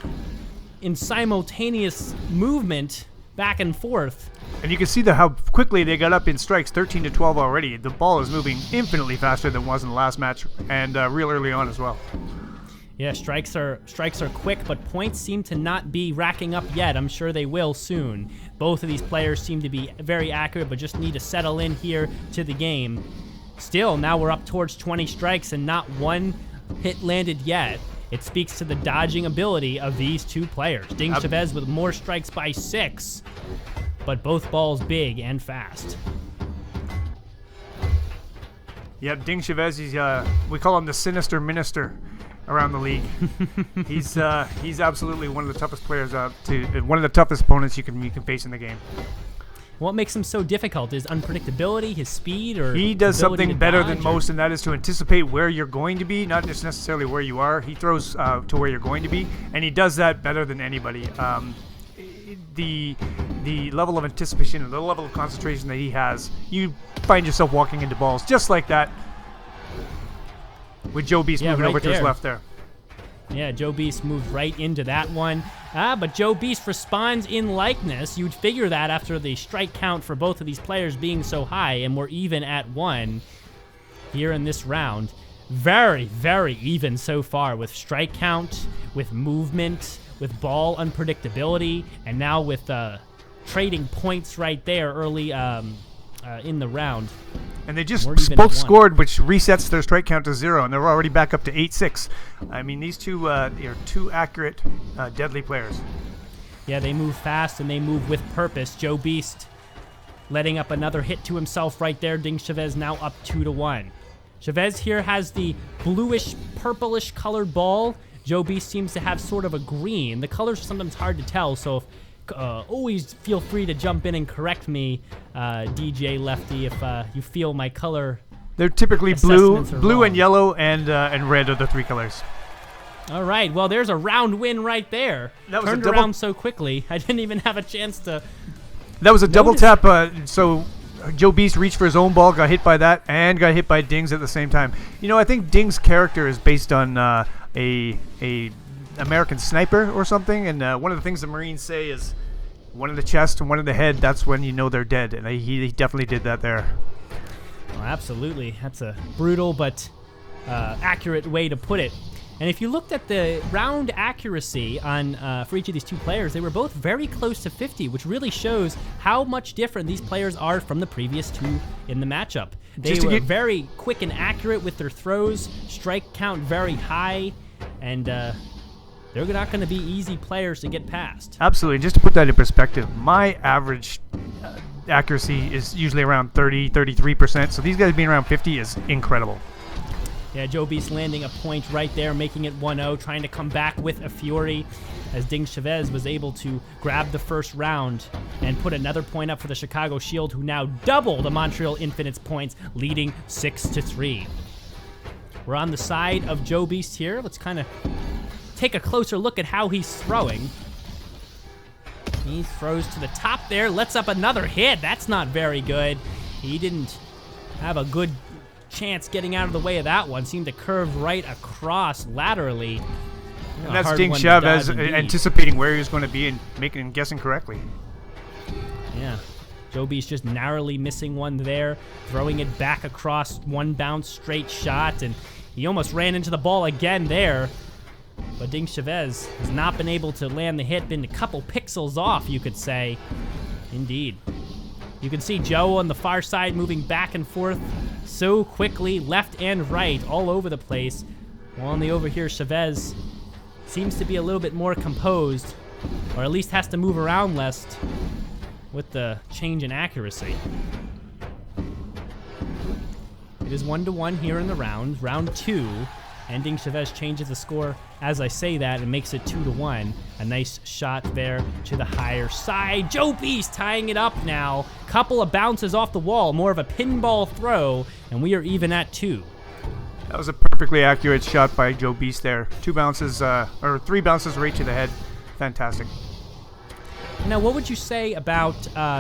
in simultaneous movement back and forth. And you can see how quickly they got up in strikes, 13-12 already. The ball is moving infinitely faster than it was in the last match, and real early on as well. Yeah, strikes are quick, but points seem to not be racking up yet. I'm sure they will soon. Both of these players seem to be very accurate, but just need to settle in here to the game. Still, now we're up towards 20 strikes and not one hit landed yet. It speaks to the dodging ability of these two players. Ding Chavez with more strikes by 6, but both balls big and fast. Yep, Ding Chavez, we call him the sinister minister around the league. He's absolutely one of the toughest players one of the toughest opponents you can face in the game. What makes him so difficult? His unpredictability, his speed, or he does something better than most, most, and that is to anticipate where you're going to be, not just necessarily where you are. He throws to where you're going to be, and he does that better than anybody. The level of anticipation and the level of concentration that he has, you find yourself walking into balls just like that. With Joe Beast moving over to his left there. Yeah, Joe Beast moved right into that one. But Joe Beast responds in likeness. You'd figure that after the strike count for both of these players being so high, and we're even at 1 here in this round. Very, very even so far with strike count, with movement, with ball unpredictability, and now with trading points right there early in the round. And they just both scored, which resets their strike count to 0, and they're already back up to 8-6. I mean, these two are two accurate, deadly players. Yeah, they move fast and they move with purpose. Joe Beast letting up another hit to himself right there. Ding Chavez now up 2-1. Chavez here has the bluish, purplish colored ball. Joe Beast seems to have sort of a green. The colors are sometimes hard to tell, so if always feel free to jump in and correct me, DJ Lefty, if you feel my color. They're typically blue and yellow and red are the 3 colors. All right, well, there's a round win right there. That was turned around so quickly, I didn't even have a chance to. That was a double tap. So Joe Beast reached for his own ball, got hit by that, and got hit by Ding's at the same time. You know, I think Ding's character is based on a American sniper or something, and one of the things the Marines say is one in the chest and one in the head, that's when you know they're dead, and he definitely did that there. Well, absolutely. That's a brutal but accurate way to put it. And if you looked at the round accuracy on for each of these two players, they were both very close to 50, which really shows how much different these players are from the previous two in the matchup. They were very quick and accurate with their throws, strike count very high, and they're not going to be easy players to get past. Absolutely. Just to put that in perspective, my average accuracy is usually around 30-33%, so these guys being around 50 is incredible. Yeah, Joe Beast landing a point right there, making it 1-0, trying to come back with a fury, as Ding Chavez was able to grab the first round and put another point up for the Chicago Shield, who now double the Montreal Infinites points, leading 6-3. We're on the side of Joe Beast here. Let's kind of take a closer look at how he's throwing. He throws to the top there, lets up another hit. That's not very good. He didn't have a good chance getting out of the way of that one. Seemed to curve right across laterally. And that's Ding Chavez anticipating where he was going to be and guessing correctly. Yeah. Joe Beast just narrowly missing one there, throwing it back across one bounce straight shot, and he almost ran into the ball again there. But Ding Chavez has not been able to land the hit, been a couple pixels off, you could say. Indeed. You can see Joe on the far side moving back and forth so quickly, left and right, all over the place. While on the over here, Chavez seems to be a little bit more composed, or at least has to move around less with the change in accuracy. It is 1-1 here in the round 2. And Ding Chavez changes the score as I say that and makes it 2-1. A nice shot there to the higher side. Joe Beast tying it up now. Couple of bounces off the wall, more of a pinball throw, and we are even at 2. That was a perfectly accurate shot by Joe Beast there. 2 bounces, or 3 bounces right to the head. Fantastic. Now, what would you say about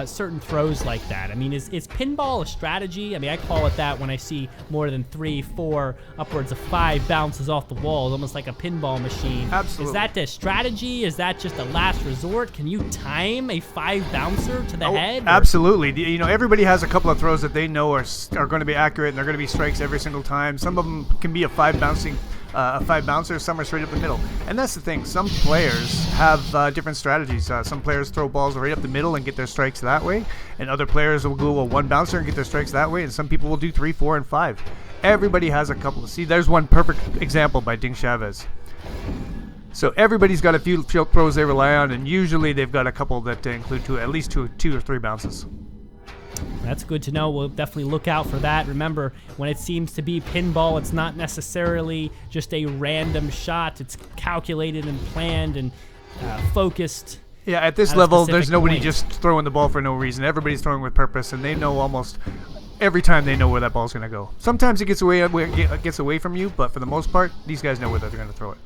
certain throws like that? I mean, is pinball a strategy? I mean, I call it that when I see more than 3, 4, upwards of 5 bounces off the wall, almost like a pinball machine. Absolutely. Is that the strategy? Is that just a last resort? Can you time a 5 bouncer to the head? Absolutely. You know, everybody has a couple of throws that they know are going to be accurate, and they're going to be strikes every single time. Some of them can be a 5 bouncer, some are straight up the middle. And that's the thing. Some players have different strategies. Some players throw balls right up the middle and get their strikes that way. And other players will go a 1 bouncer and get their strikes that way. And some people will do 3, 4, and 5. Everybody has a couple. See, there's one perfect example by Ding Chavez. So everybody's got a few throws they rely on, and usually they've got a couple that include at least two or 3 bounces. That's good to know. We'll definitely look out for that. Remember, when it seems to be pinball, it's not necessarily just a random shot. It's calculated and planned and focused. Yeah, at this level, there's nobody point. just throwing the ball for no reason. Everybody's throwing with purpose, and they know almost every time they know where that ball's going to go. Sometimes it gets away from you, but for the most part, these guys know where they're going to throw it.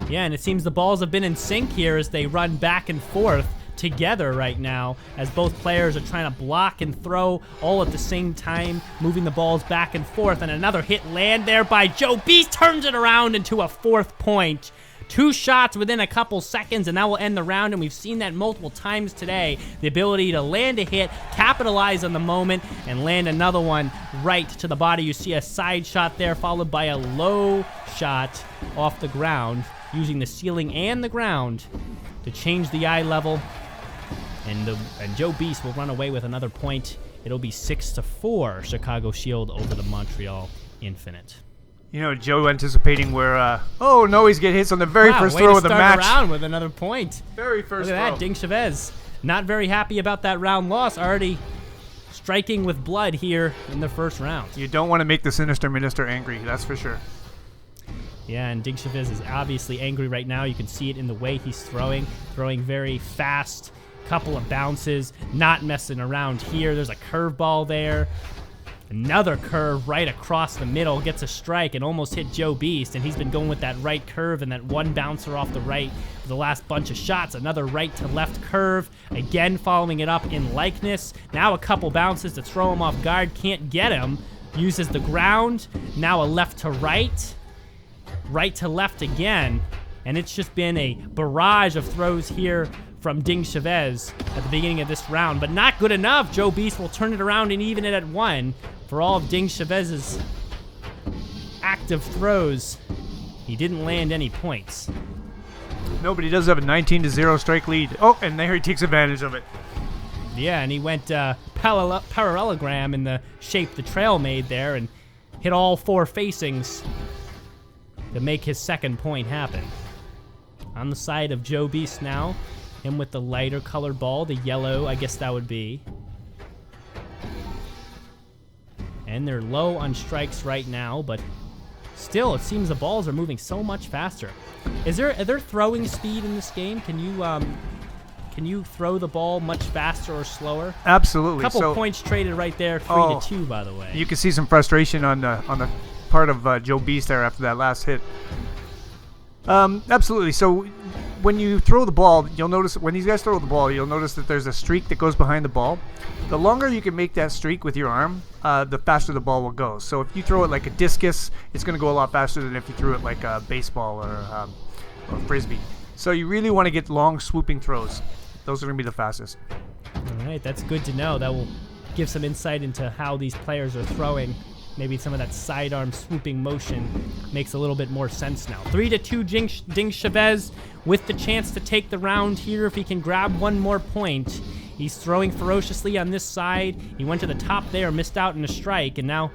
Yeah, and it seems the balls have been in sync here as they run back and forth together right now, as both players are trying to block and throw all at the same time, moving the balls back and forth. And another hit land there by Joe Beast, turns it around into a 4th point. 2 shots within a couple seconds, and that will end the round, and we've seen that multiple times today. The ability to land a hit, capitalize on the moment, and land another one right to the body. You see a side shot there, followed by a low shot off the ground, using the ceiling and the ground to change the eye level. And Joe Beast will run away with another point. It'll be 6-4, Chicago Shield over the Montreal Infinite. You know, Joe anticipating where, oh no, he's getting hits on the very first throw of the match. Around with another point. Very first Look at throw. that, Ding Chavez. Not very happy about that round loss, already striking with blood here in the first round. You don't want to make the Sinister Minister angry, that's for sure. Yeah, and Ding Chavez is obviously angry right now. You can see it in the way he's throwing very fast. Couple of bounces, not messing around here. There's a curveball there. Another curve right across the middle, gets a strike and almost hit Joe Beast, and he's been going with that right curve and that 1 bouncer off the right for the last bunch of shots. Another right to left curve, again following it up in likeness. Now a couple bounces to throw him off guard, can't get him. Uses the ground, now a left to right to left again, and it's just been a barrage of throws here from Ding Chavez at the beginning of this round, but not good enough. Joe Beast will turn it around and even it at 1. For all of Ding Chavez's active throws, he didn't land any points. Nobody does have a 19-0 strike lead. Oh, and there he takes advantage of it. Yeah, and he went parallelogram in the shape the trail made there and hit all 4 facings to make his 2nd point happen. On the side of Joe Beast now, him with the lighter colored ball, the yellow, I guess that would be. And they're low on strikes right now, but still, it seems the balls are moving so much faster. Is there throwing speed in this game? Can you throw the ball much faster or slower? Absolutely. Couple points traded right there, 3-2, by the way. You can see some frustration on the part of Joe Beast there after that last hit. Absolutely. So when you throw the ball, you'll notice when these guys throw the ball, you'll notice that there's a streak that goes behind the ball. The longer you can make that streak with your arm, the faster the ball will go. So if you throw it like a discus, it's going to go a lot faster than if you threw it like a baseball or frisbee. So you really want to get long swooping throws. Those are going to be the fastest. All right, that's good to know. That will give some insight into how these players are throwing. Maybe some of that sidearm swooping motion makes a little bit more sense now. 3-2 Ding Chavez with the chance to take the round here if he can grab 1 more point. He's throwing ferociously on this side. He went to the top there, missed out in a strike, and now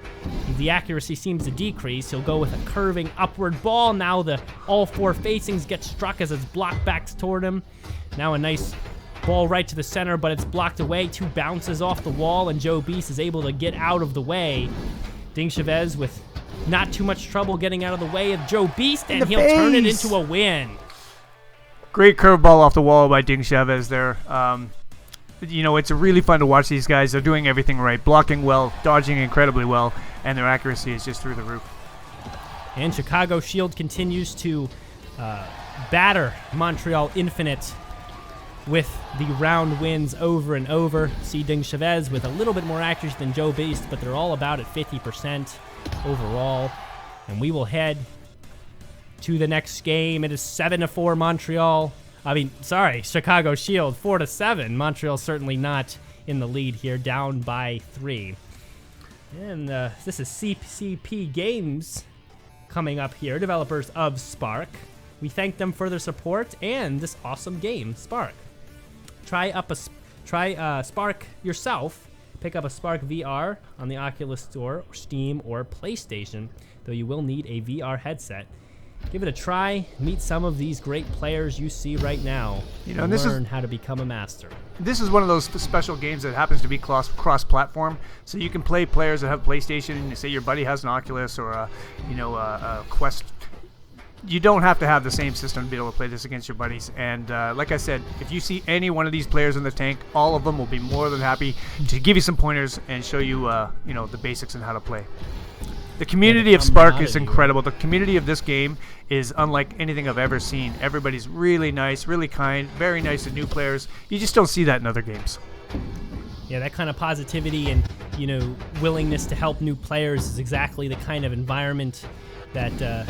the accuracy seems to decrease. He'll go with a curving upward ball. Now all 4 facings get struck as it's blocked back toward him. Now a nice ball right to the center, but it's blocked away. 2 bounces off the wall, and Joe Beast is able to get out of the way Ding Chavez with not too much trouble getting out of the way of Joe Beast, and he'll face. turn it into a win. Great curveball off the wall by Ding Chavez there. You know, it's really fun to watch these guys. They're doing everything right, blocking well, dodging incredibly well, and their accuracy is just through the roof. And Chicago Shield continues to batter Montreal Infinite with the round wins over and over. See Ding Chavez with a little bit more accuracy than Joe Beast, but they're all about at 50% overall. And we will head to the next game. It is 7-4 Montreal. Chicago Shield 4-7. Montreal certainly not in the lead here, down by 3. And this is CCP Games coming up here, developers of Sparc. We thank them for their support and this awesome game, Sparc. Try Sparc yourself. Pick up a Sparc VR on the Oculus Store, or Steam, or PlayStation, though you will need a VR headset. Give it a try. Meet some of these great players you see right now. And learn how to become a master. This is one of those special games that happens to be cross-platform, so you can play players that have PlayStation. And say your buddy has an Oculus or a Quest. You don't have to have the same system to be able to play this against your buddies. And like I said, if you see any one of these players in the tank, all of them will be more than happy to give you some pointers and show you, the basics and how to play. The community of Sparc is incredible. The community of this game is unlike anything I've ever seen. Everybody's really nice, really kind, very nice to new players. You just don't see that in other games. Yeah, that kind of positivity and, willingness to help new players is exactly the kind of environment that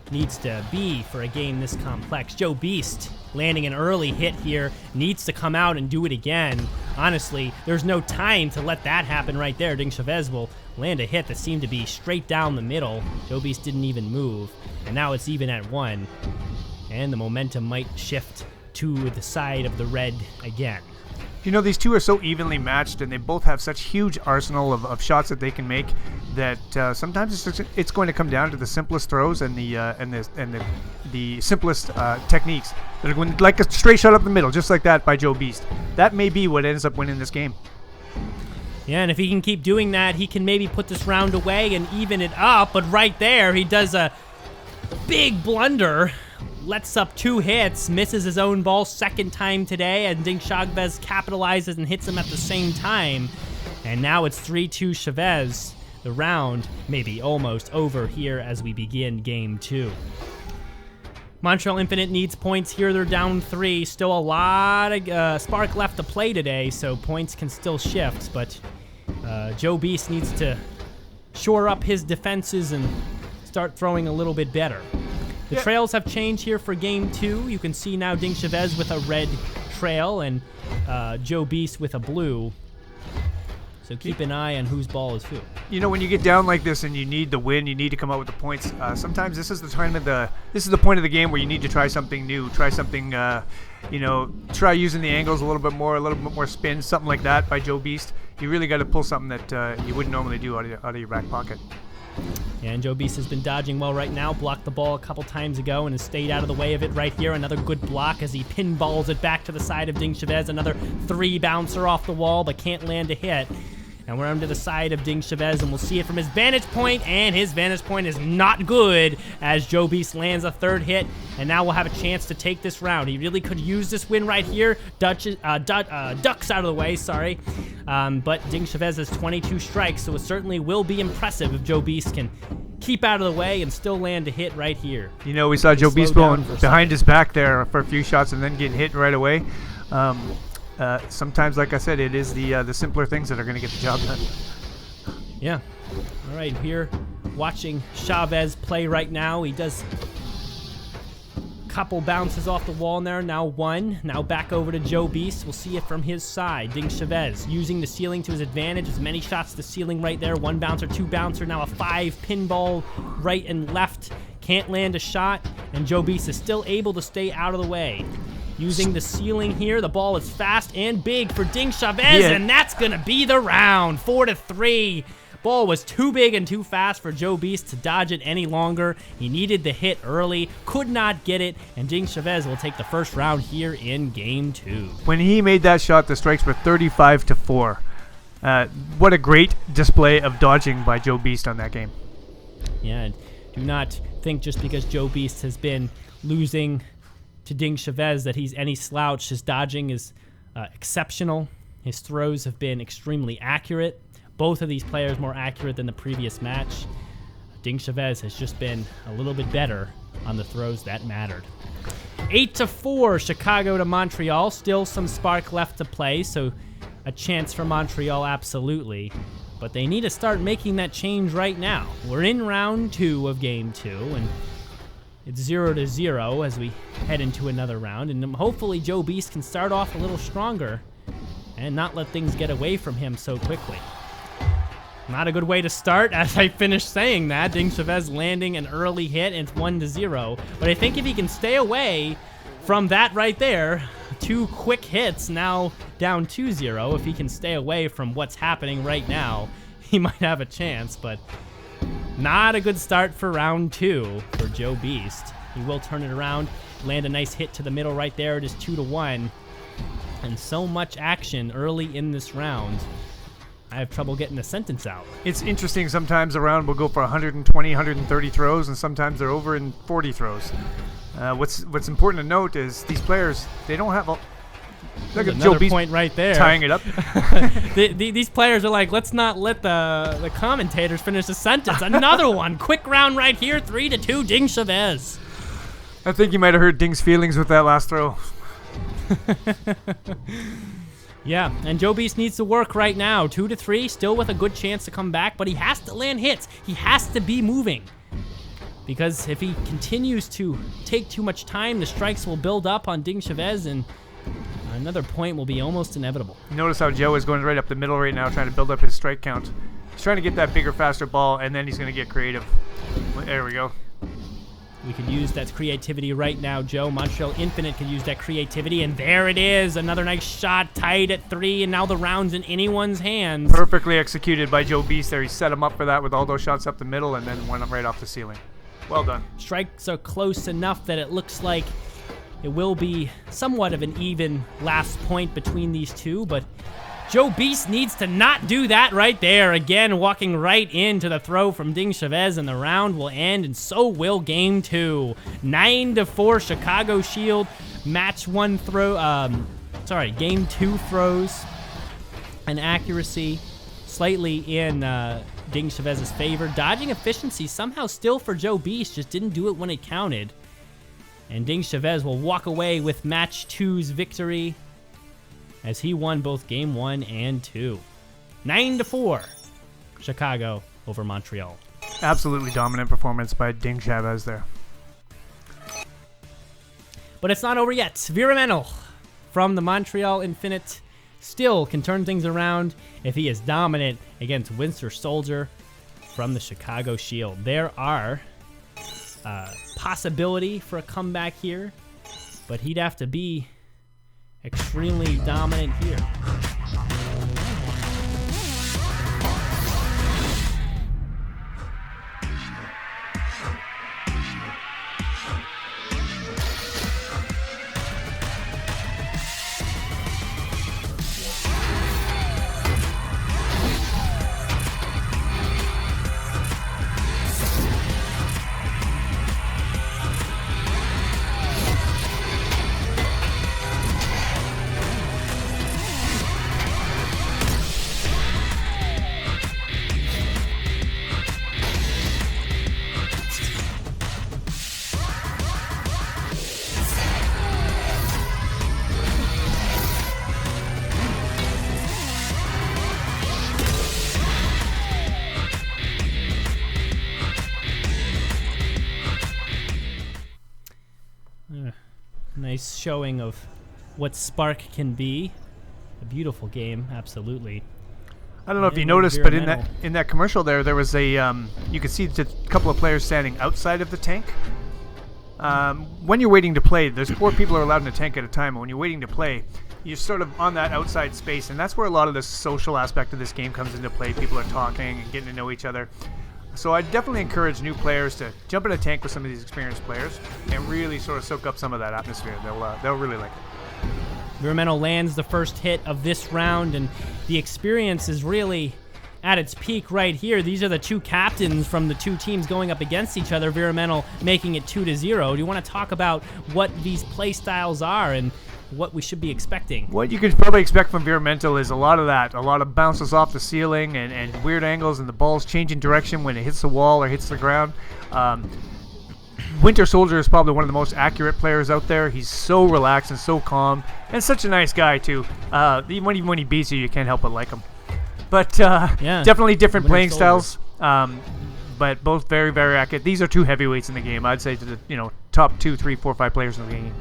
needs to be for a game this complex. Joe Beast landing an early hit here, needs to come out and do it again. Honestly, there's no time to let that happen right there. Ding Chavez will land a hit that seemed to be straight down the middle. Joe Beast didn't even move, and now it's even at 1. And the momentum might shift to the side of the red again. These two are so evenly matched, and they both have such huge arsenal of shots that they can make that sometimes it's going to come down to the simplest throws and the simplest techniques that are going like a straight shot up the middle, just like that by Joe Beast. That may be what ends up winning this game. Yeah, and if he can keep doing that, he can maybe put this round away and even it up. But right there, he does a big blunder. Lets up 2 hits, misses his own ball second time today, and Ding Chavez capitalizes and hits him at the same time. And now it's 3-2 Chavez. The round may be almost over here as we begin game 2. Montreal Infinite needs points here. They're down 3. Still a lot of Sparc left to play today, so points can still shift. But Joe Beast needs to shore up his defenses and start throwing a little bit better. The trails have changed here for game 2. You can see now Ding Chavez with a red trail and Joe Beast with a blue. So keep an eye on whose ball is who. When you get down like this and you need the win, you need to come out with the points. Sometimes this is the time this is the point of the game where you need to try something new, try something, try using the angles a little bit more spin, something like that by Joe Beast. You really got to pull something that you wouldn't normally do out of your back pocket. Yeah, and Joe Beast has been dodging well right now. Blocked the ball a couple times ago and has stayed out of the way of it right here. Another good block as he pinballs it back to the side of Ding Chavez. Another 3 bouncer off the wall, but can't land a hit. And we're under the side of Ding Chavez, and we'll see it from his vantage point, and his vantage point is not good as Joe Beast lands a 3rd hit, and now we'll have a chance to take this round. He really could use this win right here. Ducks out of the way, sorry. But Ding Chavez has 22 strikes, so it certainly will be impressive if Joe Beast can keep out of the way and still land a hit right here. We saw Joe Beast going behind his back there for a few shots and then getting hit right away. Sometimes, like I said, it is the simpler things that are going to get the job done. Yeah. All right, here watching Chavez play right now. He does a couple bounces off the wall there. Now 1. Now back over to Joe Beast. We'll see it from his side. Ding Chavez using the ceiling to his advantage. As many shots to the ceiling right there. 1 bouncer, 2 bouncer. Now a 5 pinball right and left. Can't land a shot. And Joe Beast is still able to stay out of the way. Using the ceiling here, the ball is fast and big for Ding Chavez, and that's going to be the round. 4-3. Ball was too big and too fast for Joe Beast to dodge it any longer. He needed the hit early, could not get it, and Ding Chavez will take the first round here in game 2. When he made that shot, the strikes were 35-4. What a great display of dodging by Joe Beast on that game. Yeah, and do not think just because Joe Beast has been losing to Ding Chavez that he's any slouch. His dodging is exceptional. His throws have been extremely accurate. Both of these players more accurate than the previous match. Ding Chavez has just been a little bit better on the throws that mattered. 8-4, Chicago to Montreal. Still some Sparc left to play, so a chance for Montreal, absolutely. But they need to start making that change right now. We're in round 2 of game 2, and it's 0-0 as we head into another round. And hopefully Joe Beast can start off a little stronger and not let things get away from him so quickly. Not a good way to start, as I finished saying that. Ding Chavez landing an early hit, and it's 1-0. But I think if he can stay away from that right there, 2 quick hits, now down 2-0. If he can stay away from what's happening right now, he might have a chance, but not a good start for round 2 for Joe Beast. He will turn it around, land a nice hit to the middle right there. It is 2-1. And so much action early in this round. I have trouble getting the sentence out. It's interesting. Sometimes a round will go for 120, 130 throws, and sometimes they're over in 40 throws. What's important to note is these players, they don't have a... Look at Joe Beast point right there. Tying it up. These players are like, let's not let the commentators finish the sentence. Another one. Quick round right here. 3-2, Ding Chavez. I think you might have hurt Ding's feelings with that last throw. Yeah, and Joe Beast needs to work right now. 2-3, still with a good chance to come back, but he has to land hits. He has to be moving. Because if he continues to take too much time, the strikes will build up on Ding Chavez, and another point will be almost inevitable. Notice how Joe is going right up the middle right now, trying to build up his strike count. He's trying to get that bigger, faster ball, and then he's going to get creative. There we go. We could use that creativity right now, Joe. Montreal Infinite could use that creativity, and there it is. Another nice shot, tied at 3, and now the round's in anyone's hands. Perfectly executed by Joe Beast there. He set him up for that with all those shots up the middle, and then went right off the ceiling. Well done. Strikes are close enough that it looks like it will be somewhat of an even last point between these two, but Joe Beast needs to not do that right there. Again, walking right into the throw from Ding Chavez, and the round will end, and so will game 2. 9-4, Chicago Shield. Match 1 throw, game 2 throws and accuracy slightly in Ding Chavez's favor. Dodging efficiency somehow still for Joe Beast, just didn't do it when it counted. And Ding Chavez will walk away with match 2's victory, as he won both game 1 and 2. 9-4, Chicago over Montreal. Absolutely dominant performance by Ding Chavez there. But it's not over yet. Viramental from the Montreal Infinite still can turn things around if he is dominant against Winter Soldier from the Chicago Shield. There are possibility for a comeback here, but he'd have to be extremely dominant here. Nice showing of what Sparc can be. A beautiful game, absolutely. I don't know if you noticed, but in that commercial there was a you could see a couple of players standing outside of the tank. When you're waiting to play, there's 4 people are allowed in a tank at a time. And when you're waiting to play, you're sort of on that outside space, and that's where a lot of the social aspect of this game comes into play. People are talking and getting to know each other. So I definitely encourage new players to jump in a tank with some of these experienced players and really sort of soak up some of that atmosphere. They'll really like it. Viramental lands the first hit of this round, and the experience is really at its peak right here. These are the two captains from the two teams going up against each other. Viramental making it 2-0. Do you want to talk about what these play styles are and what we should be expecting? What you could probably expect from Viramental is a lot of that. A lot of bounces off the ceiling and weird angles, and the ball's changing direction when it hits the wall or hits the ground. Winter Soldier is probably one of the most accurate players out there. He's so relaxed and so calm, and such a nice guy too. Even when he beats you, you can't help but like him. But yeah, definitely different Winter playing Soldier. styles. But both very, very accurate. These are two heavyweights in the game. I'd say to the top 2, 3, 4, 5 players in the game.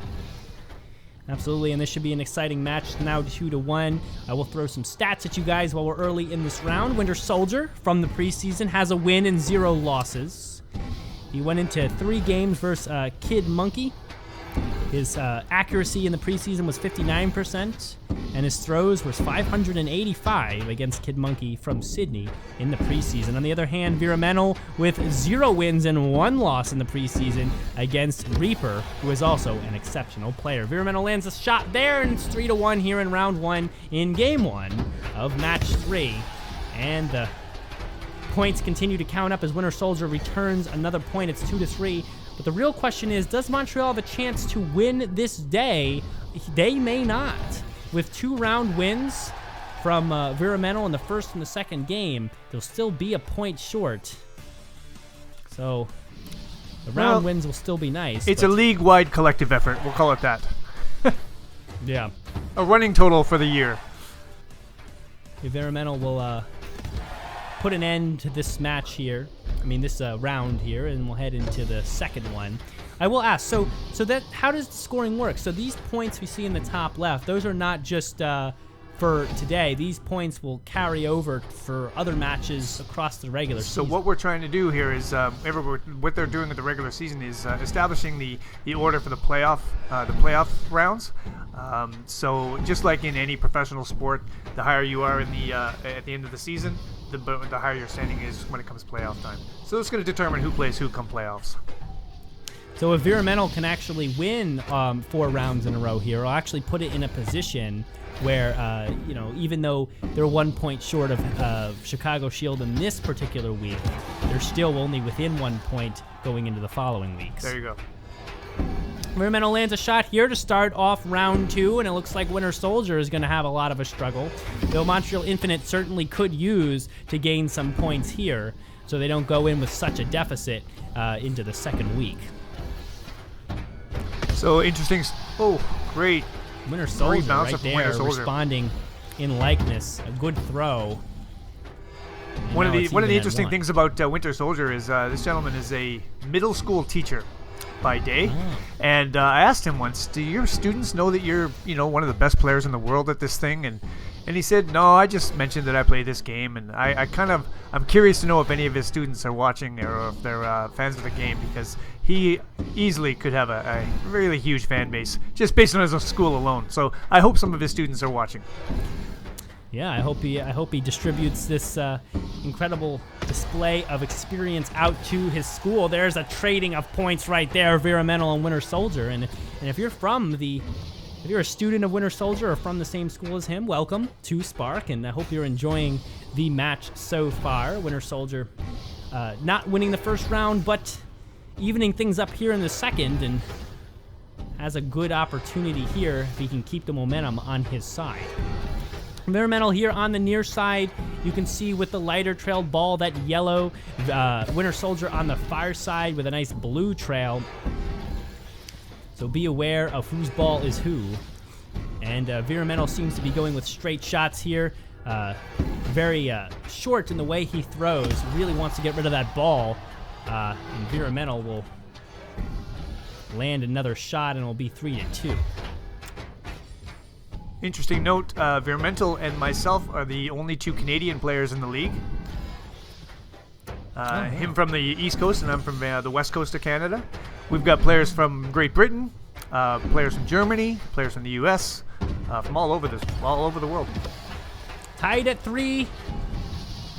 Absolutely, and this should be an exciting match. Now 2-1. I will throw some stats at you guys while we're early in this round. Winter Soldier from the preseason has a win and 0 losses. He went into 3 games versus Kid Monkey. His accuracy in the preseason was 59%, and his throws was 585 against Kid Monkey from Sydney in the preseason. On the other hand, Viramental with 0 wins and 1 loss in the preseason against Reaper, who is also an exceptional player. Viramental lands a shot there, and it's 3-1 here in round 1 in game 1 of match 3. And the points continue to count up as Winter Soldier returns another point. It's 2-3. But the real question is, does Montreal have a chance to win this day? They may not. With 2 round wins from Viramental in the first and the second game, they'll still be a point short. So the round wins will still be nice. It's a league-wide collective effort. We'll call it that. Yeah. A running total for the year. Viramental will put an end to this match here. This round here, and we'll head into the second one. I will ask, so that how does the scoring work? So these points we see in the top left, those are not just for today. These points will carry over for other matches across the regular season. So what we're trying to do here is, what they're doing with the regular season is establishing the order for the playoff rounds. So just like in any professional sport, the higher you are in at the end of the season, the higher your standing is when it comes playoff time. So it's going to determine who plays who come playoffs. So if Viramental can actually win 4 rounds in a row here, it'll actually put it in a position where, even though they're 1 point short of Chicago Shield in this particular week, they're still only within 1 point going into the following weeks. There you go. Viramental lands a shot here to start off round 2, and it looks like Winter Soldier is going to have a lot of a struggle, though Montreal Infinite certainly could use to gain some points here, so they don't go in with such a deficit into the second week. So interesting. Oh, great. Winter Soldier bouncer right from there, Winter Soldier. responding in likeness. A good throw. And One of now the it's even at interesting 1. things about Winter Soldier is this gentleman is a middle school teacher by day, and I asked him once, "Do your students know that you're one of the best players in the world at this thing?" And he said, "No, I just mentioned that I play this game, and I'm curious to know if any of his students are watching or if they're fans of the game, because he easily could have a really huge fan base just based on his school alone. So I hope some of his students are watching." Yeah, I hope he distributes this incredible display of experience out to his school. There's a trading of points right there, Viramental and Winter Soldier. And if you're if you're a student of Winter Soldier or from the same school as him, welcome to Sparc, and I hope you're enjoying the match so far. Winter Soldier not winning the first round, but evening things up here in the second, and has a good opportunity here if he can keep the momentum on his side. Viramental here on the near side. You can see with the lighter trailed ball, that yellow. Winter Soldier on the far side with a nice blue trail. So be aware of whose ball is who. And Viramental seems to be going with straight shots here. Very short in the way he throws. Really wants to get rid of that ball. And Viramental will land another shot, and it'll be 3-2. Interesting note, Viramental and myself are the only 2 Canadian players in the league. Him from the East Coast, and I'm from the West Coast of Canada. We've got players from Great Britain, players from Germany, players from the U.S., from all over the world. Tied at 3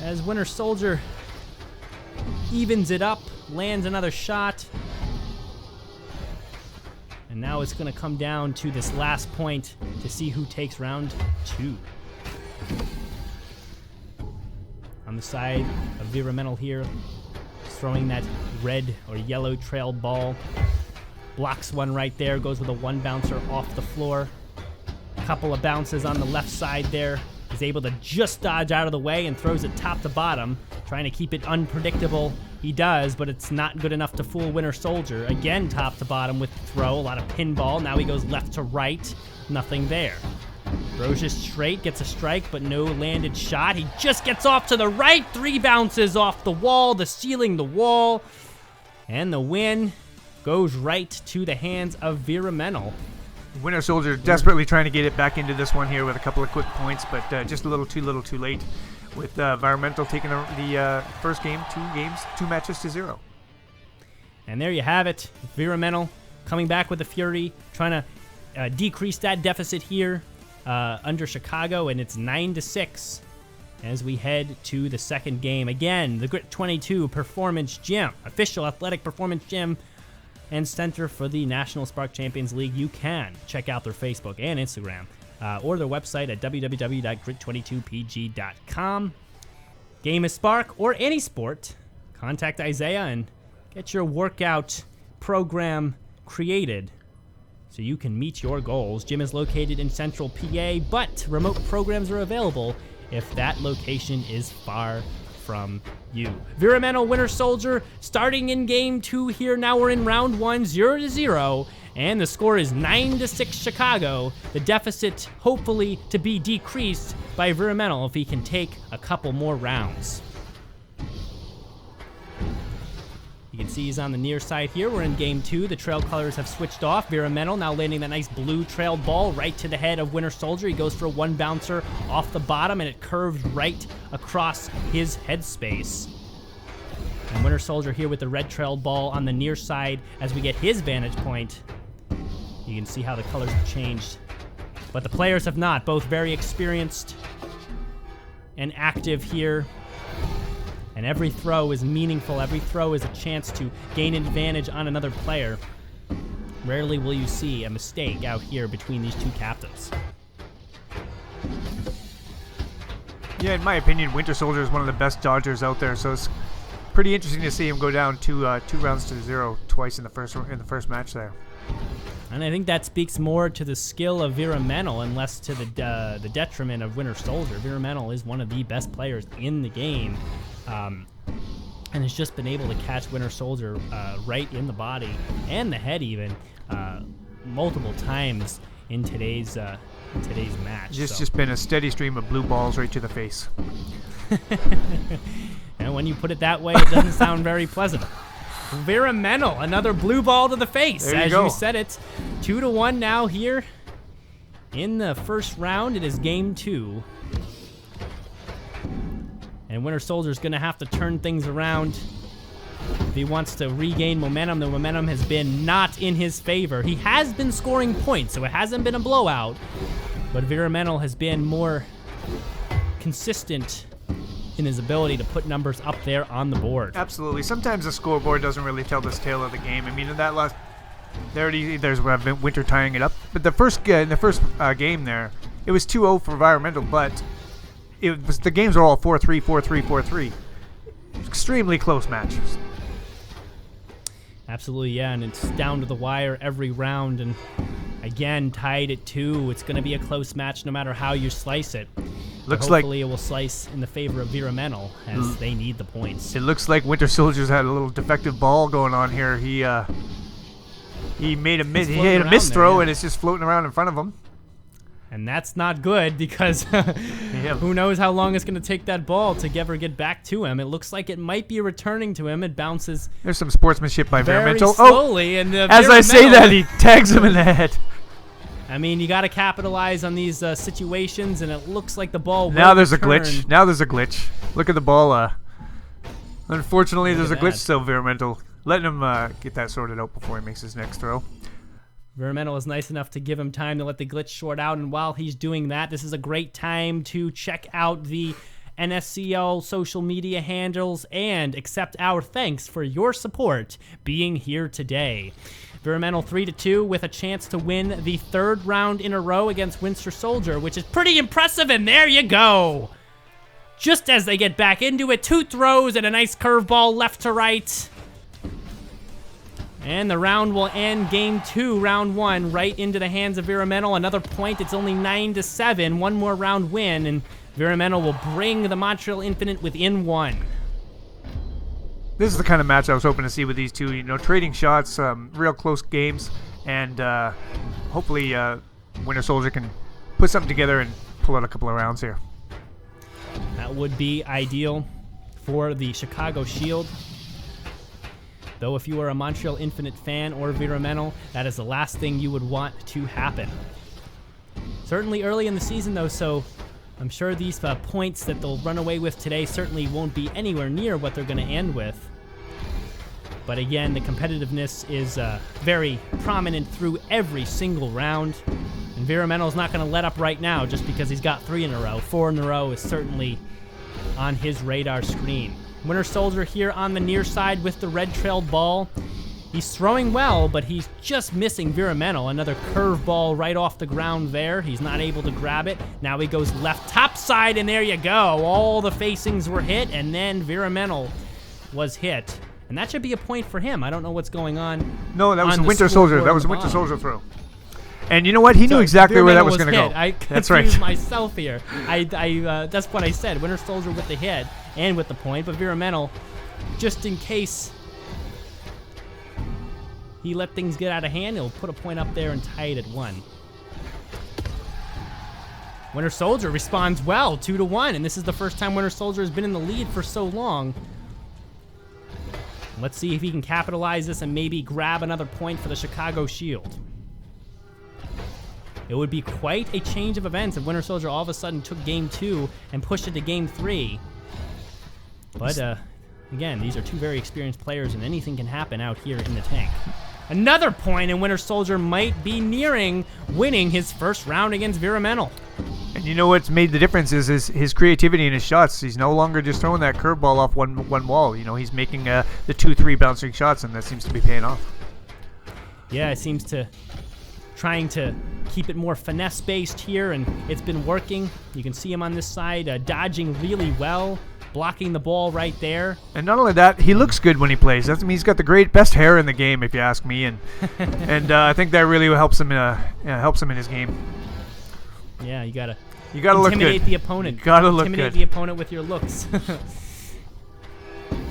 as Winter Soldier evens it up, lands another shot. And And now it's going to come down to this last point to see who takes round 2. On the side of Viramental here, throwing that red or yellow trail ball. Blocks one right there, goes with a 1 bouncer off the floor. A couple of bounces on the left side there. Is able to just dodge out of the way and throws it top to bottom, trying to keep it unpredictable. He does, but it's not good enough to fool Winter Soldier. Again, top to bottom with the throw, a lot of pinball. Now he goes left to right, nothing there. Throws just straight, gets a strike, but no landed shot. He just gets off to the right, 3 bounces off the wall, the ceiling, the wall, and the win goes right to the hands of Viramental. Winter Soldier desperately trying to get it back into this one here with a couple of quick points, but just a little too late. With Viramental taking the first game, 2 matches to 0. And there you have it. Viramental coming back with the Fury, trying to decrease that deficit here under Chicago, and it's 9-6 as we head to the second game. Again, the Grit 22 Performance Gym, official athletic performance gym and center for the National Sparc Champions League. You can check out their Facebook and Instagram or their website at www.grit22pg.com. Game is Sparc or any sport. Contact Isaiah and get your workout program created so you can meet your goals. Gym is located in central PA, but remote programs are available if that location is far from you. Viramental Winter Soldier starting in game 2 here. Now we're in round 1, 0-0, and the score is 9-6 Chicago. The deficit hopefully to be decreased by Viramental if he can take a couple more rounds. You can see he's on the near side here. We're in game 2. The trail colors have switched off. Viramental now landing that nice blue trailed ball right to the head of Winter Soldier. He goes for a 1 bouncer off the bottom, and it curved right across his headspace. And Winter Soldier here with the red trailed ball on the near side as we get his vantage point. You can see how the colors have changed. But the players have not. Both very experienced and active here. And every throw is meaningful. Every throw is a chance to gain an advantage on another player. Rarely will you see a mistake out here between these two captains. Yeah, in my opinion, Winter Soldier is one of the best dodgers out there, so it's pretty interesting to see him go down 2 rounds to 0 twice in the first match there. And I think that speaks more to the skill of Viramental and less to the detriment of Winter Soldier. Viramental is one of the best players in the game. And has just been able to catch Winter Soldier right in the body and the head even multiple times in today's match. Just been a steady stream of blue balls right to the face. And when you put it that way, it doesn't sound very pleasant. Viramental, another blue ball to the face. There you As go. you said it, 2-1 now here in the first round. It is game 2. And Winter Soldier's going to have to turn things around if he wants to regain momentum. The momentum has been not in his favor. He has been scoring points, so it hasn't been a blowout. But Viramental has been more consistent in his ability to put numbers up there on the board. Absolutely. Sometimes the scoreboard doesn't really tell this tale of the game. I mean, in that last... There's where I've been Winter tying it up. But in the first game there, it was 2-0 for Viramental, but... the games are all 4-3, 4-3, 4-3. Extremely close matches. Absolutely, yeah, and it's down to the wire every round, and again, tied at 2. It's going to be a close match no matter how you slice it. Hopefully it will slice in the favor of Viramental as they need the points. It looks like Winter Soldier's had a little defective ball going on here. He made a miss throw, and it's just floating around in front of him. And that's not good because who knows how long it's going to take that ball to ever get back to him. It looks like it might be returning to him. It bounces. There's some sportsmanship by very Viramental. Slowly, and as I say that, he tags him in the head. I mean, you got to capitalize on these situations, and it looks like the ball will Now there's a return. glitch. Now there's a glitch. Look at the ball. Unfortunately, there's a glitch still, Viramental. Letting him get that sorted out before he makes his next throw. Viramental is nice enough to give him time to let the glitch short out, and while he's doing that, this is a great time to check out the NSCL social media handles, and accept our thanks for your support being here today. Environmental 3-2 with a chance to win the 3rd round in a row against Winter Soldier, which is pretty impressive, and there you go. Just as they get back into it, 2 throws and a nice curveball left to right. And the round will end game 2, round 1, right into the hands of Environmental. Another point, it's only 9-7. One more round win, and Environmental will bring the Montreal Infinite within 1. This is the kind of match I was hoping to see with these two. You know, trading shots, real close games, and hopefully Winter Soldier can put something together and pull out a couple of rounds here. That would be ideal for the Chicago Shield. Though if you are a Montreal Infinite fan or Environmental, that is the last thing you would want to happen. Certainly early in the season, though, so I'm sure these points that they'll run away with today certainly won't be anywhere near what they're going to end with. But again, the competitiveness is very prominent through every single round. Environmental's not going to let up right now just because he's got 3 in a row. 4 in a row is certainly on his radar screen. Winter Soldier here on the near side with the red-trailed ball. He's throwing well, but he's just missing Environmental. Another curveball right off the ground there. He's not able to grab it. Now he goes left top side, and there you go. All the facings were hit, and then Environmental was hit. And that should be a point for him. I don't know what's going on. No, that was a Winter Soldier. That was a Winter Soldier throw. And you know what? He knew exactly where that was going to go. I confused myself here. That's what I said. Winter Soldier with the hit and with the point, but Environmental, just in case he let things get out of hand, he'll put a point up there and tie it at 1. Winter Soldier responds well, 2-1, and this is the first time Winter Soldier has been in the lead for so long. Let's see if he can capitalize this and maybe grab another point for the Chicago Shield. It would be quite a change of events if Winter Soldier all of a sudden took game 2 and pushed it to game 3. But, again, these are 2 very experienced players, and anything can happen out here in the tank. Another point, and Winter Soldier might be nearing winning his first round against Environmental. And you know what's made the difference is his creativity in his shots. He's no longer just throwing that curveball off one wall. You know, he's making the 2-3 bouncing shots, and that seems to be paying off. Yeah, it seems to trying to keep it more finesse-based here, and it's been working. You can see him on this side dodging really well, blocking the ball right there. And not only that, he looks good when he plays. That's, I mean, he's got the best hair in the game, if you ask me, and I think that really helps him in his game. Yeah, you gotta look good. Intimidate the opponent. You gotta look good. Intimidate the opponent with your looks.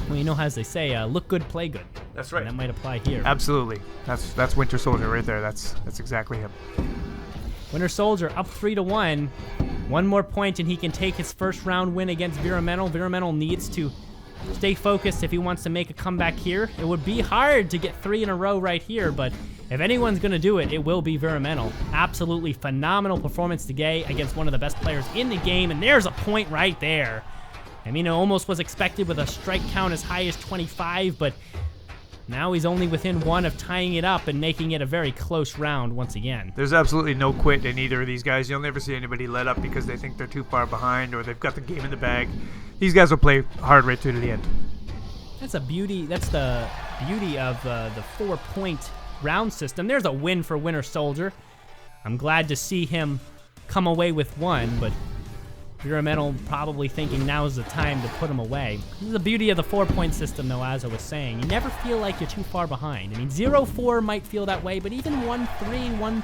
Well, you know, as they say, look good, play good. That's right. And that might apply here. Absolutely. That's Winter Soldier right there. That's exactly him. Winter Soldier up 3-1. One more point and he can take his first round win against Environmental. Environmental needs to stay focused if he wants to make a comeback here. It would be hard to get 3 in a row right here, but if anyone's going to do it, it will be Environmental. Absolutely phenomenal performance today against one of the best players in the game, and there's a point right there. I mean, it almost was expected with a strike count as high as 25, but now he's only within 1 of tying it up and making it a very close round once again. There's absolutely no quit in either of these guys. You'll never see anybody let up because they think they're too far behind or they've got the game in the bag. These guys will play hard right through to the end. That's the beauty of the 4-point round system. There's a win for Winter Soldier. I'm glad to see him come away with 1, but Environmental probably thinking now's the time to put him away. This is the beauty of the 4-point system, though, as I was saying. You never feel like you're too far behind. I mean, 0-4 might feel that way, but even 1-3,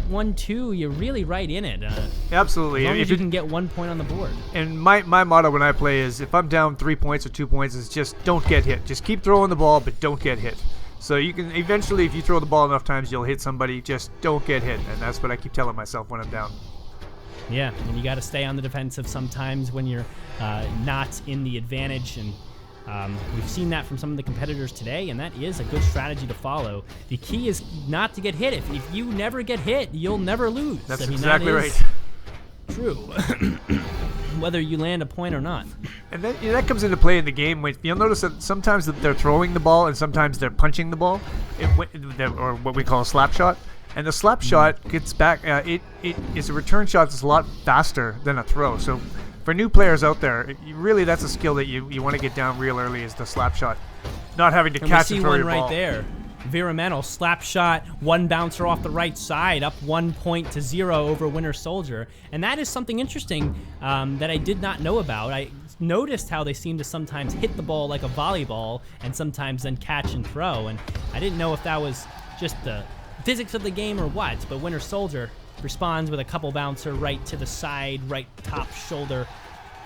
1-2, you're really right in it. Absolutely. As long as you can get 1 point on the board. And my motto when I play is if I'm down 3 points or 2 points, is just don't get hit. Just keep throwing the ball, but don't get hit. So you can eventually, if you throw the ball enough times, you'll hit somebody. Just don't get hit. And that's what I keep telling myself when I'm down. Yeah, and you got to stay on the defensive sometimes when you're not in the advantage, and we've seen that from some of the competitors today, and that is a good strategy to follow. The key is not to get hit. If you never get hit, you'll never lose. That's that exactly is right. True. Whether you land a point or not. And that comes into play in the game. You'll notice that sometimes they're throwing the ball and sometimes they're punching the ball, or what we call a slap shot. And the slap shot gets back. It is a return shot that's a lot faster than a throw. So for new players out there, really that's a skill that you want to get down real early, is the slap shot. Not having to catch and throw your ball. We see one right there. Viramental slap shot, one bouncer off the right side, up 1-0 over Winter Soldier. And that is something interesting that I did not know about. I noticed how they seem to sometimes hit the ball like a volleyball and sometimes then catch and throw. And I didn't know if that was just the physics of the game or what, but Winter Soldier responds with a couple bouncer right to the side, right top shoulder.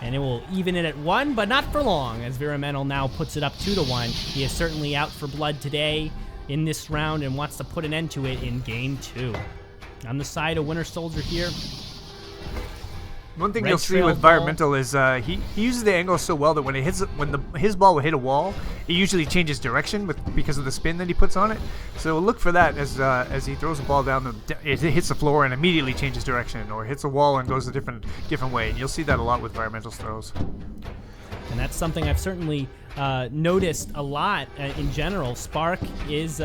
And it will even it at 1, but not for long, as Viramental now puts it up 2-1. He is certainly out for blood today in this round and wants to put an end to it in game 2. On the side of Winter Soldier here. One thing you'll see with Viramental is he uses the angle so well that when his ball will hit a wall, it usually changes direction because of the spin that he puts on it. So look for that as he throws the ball down, it hits the floor and immediately changes direction, or hits a wall and goes a different way. And you'll see that a lot with Viramental's throws. And that's something I've certainly noticed a lot in general. Sparc is,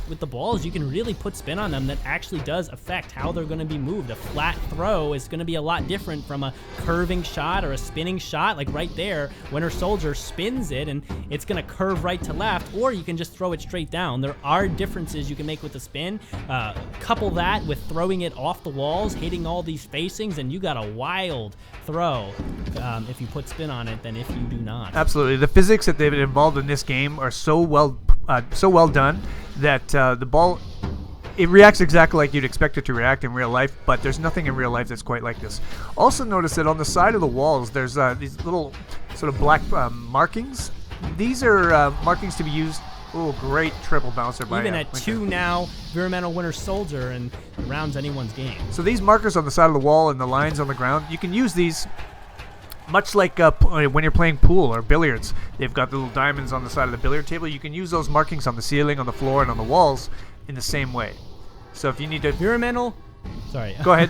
with the balls, you can really put spin on them that actually does affect how they're going to be moved. A flat throw is going to be a lot different from a curving shot or a spinning shot. Like right there, Winter Soldier spins it and it's going to curve right to left, or you can just throw it straight down. There are differences you can make with the spin. Couple that with throwing it off the walls, hitting all these facings, and you got a wild throw if you put spin on it than if you do not. Absolutely. The physics that they've involved in this game are so well done that the ball, it reacts exactly like you'd expect it to react in real life, but there's nothing in real life that's quite like this. Also notice that on the side of the walls there's these little sort of black markings. These are markings to be used. Oh, great triple bouncer by even at 2 now, Viramental Winter Soldier, and the round's anyone's game. So these markers on the side of the wall and the lines on the ground, you can use these much like when you're playing pool or billiards. They've got the little diamonds on the side of the billiard table. You can use those markings on the ceiling, on the floor, and on the walls in the same way. So if you need to... Viramental... Sorry. Go ahead.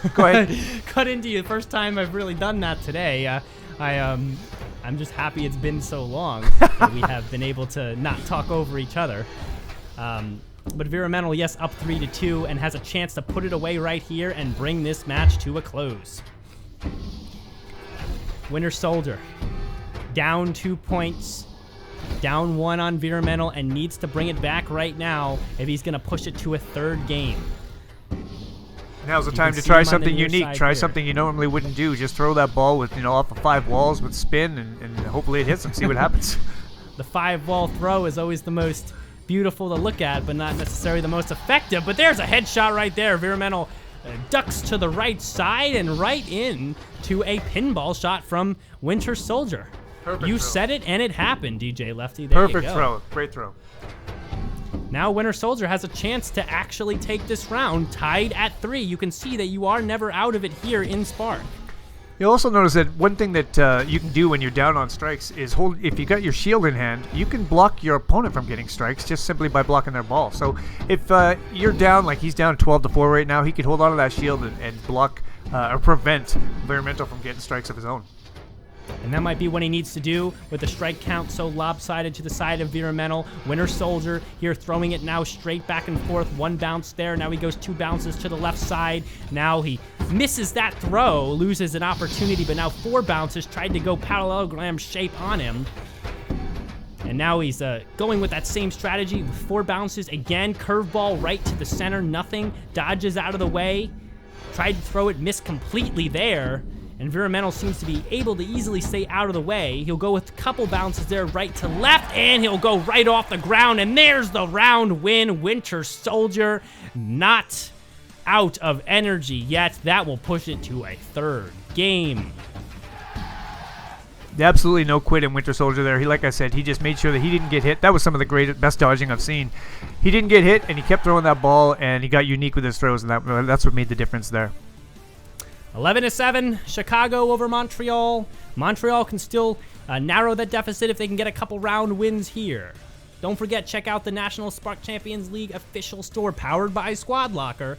Cut into you. The first time I've really done that today. I'm just happy it's been so long that we have been able to not talk over each other. But Viramental, yes, up 3-2 and has a chance to put it away right here and bring this match to a close. Winter Soldier, down 2 points, down 1 on Viramental, and needs to bring it back right now if he's going to push it to a 3rd game. Now's the time to try something unique. Try something you normally wouldn't do. Just throw that ball with, off of 5 walls with spin, and hopefully it hits and see what happens. The 5-wall throw is always the most beautiful to look at, but not necessarily the most effective. But there's a headshot right there. Viramental ducks to the right side and right in to a pinball shot from Winter Soldier. Perfect you throw. Said it, and it happened, DJ Lefty. There Perfect you go. throw. Great throw. Now Winter Soldier has a chance to actually take this round, tied at 3. You can see that you are never out of it here in Sparc. You'll also notice that one thing that you can do when you're down on strikes is if you got your shield in hand, you can block your opponent from getting strikes just simply by blocking their ball. So if you're down, like he's down 12-4 right now, he could hold on to that shield and block or prevent Viramental from getting strikes of his own. And that might be what he needs to do with the strike count so lopsided to the side of Viramental. Winter Soldier here throwing it now straight back and forth. 1 bounce there. Now he goes 2 bounces to the left side. Now he misses that throw, loses an opportunity, but now 4 bounces. Tried to go parallelogram shape on him. And now he's going with that same strategy with 4 bounces. Again, curveball right to the center. Nothing. Dodges out of the way. Tried to throw it, missed completely there. And Viramental seems to be able to easily stay out of the way. He'll go with a couple bounces there right to left, and he'll go right off the ground. And there's the round win. Winter Soldier not out of energy yet. That will push it to a 3rd game. Absolutely no quit in Winter Soldier there. Like I said, he just made sure that he didn't get hit. That was some of the best dodging I've seen. He didn't get hit, and he kept throwing that ball, and he got unique with his throws, and that's what made the difference there. 11-7, Chicago over Montreal. Montreal can still narrow that deficit if they can get a couple round wins here. Don't forget, check out the National Sparc Champions League official store powered by Squad Locker.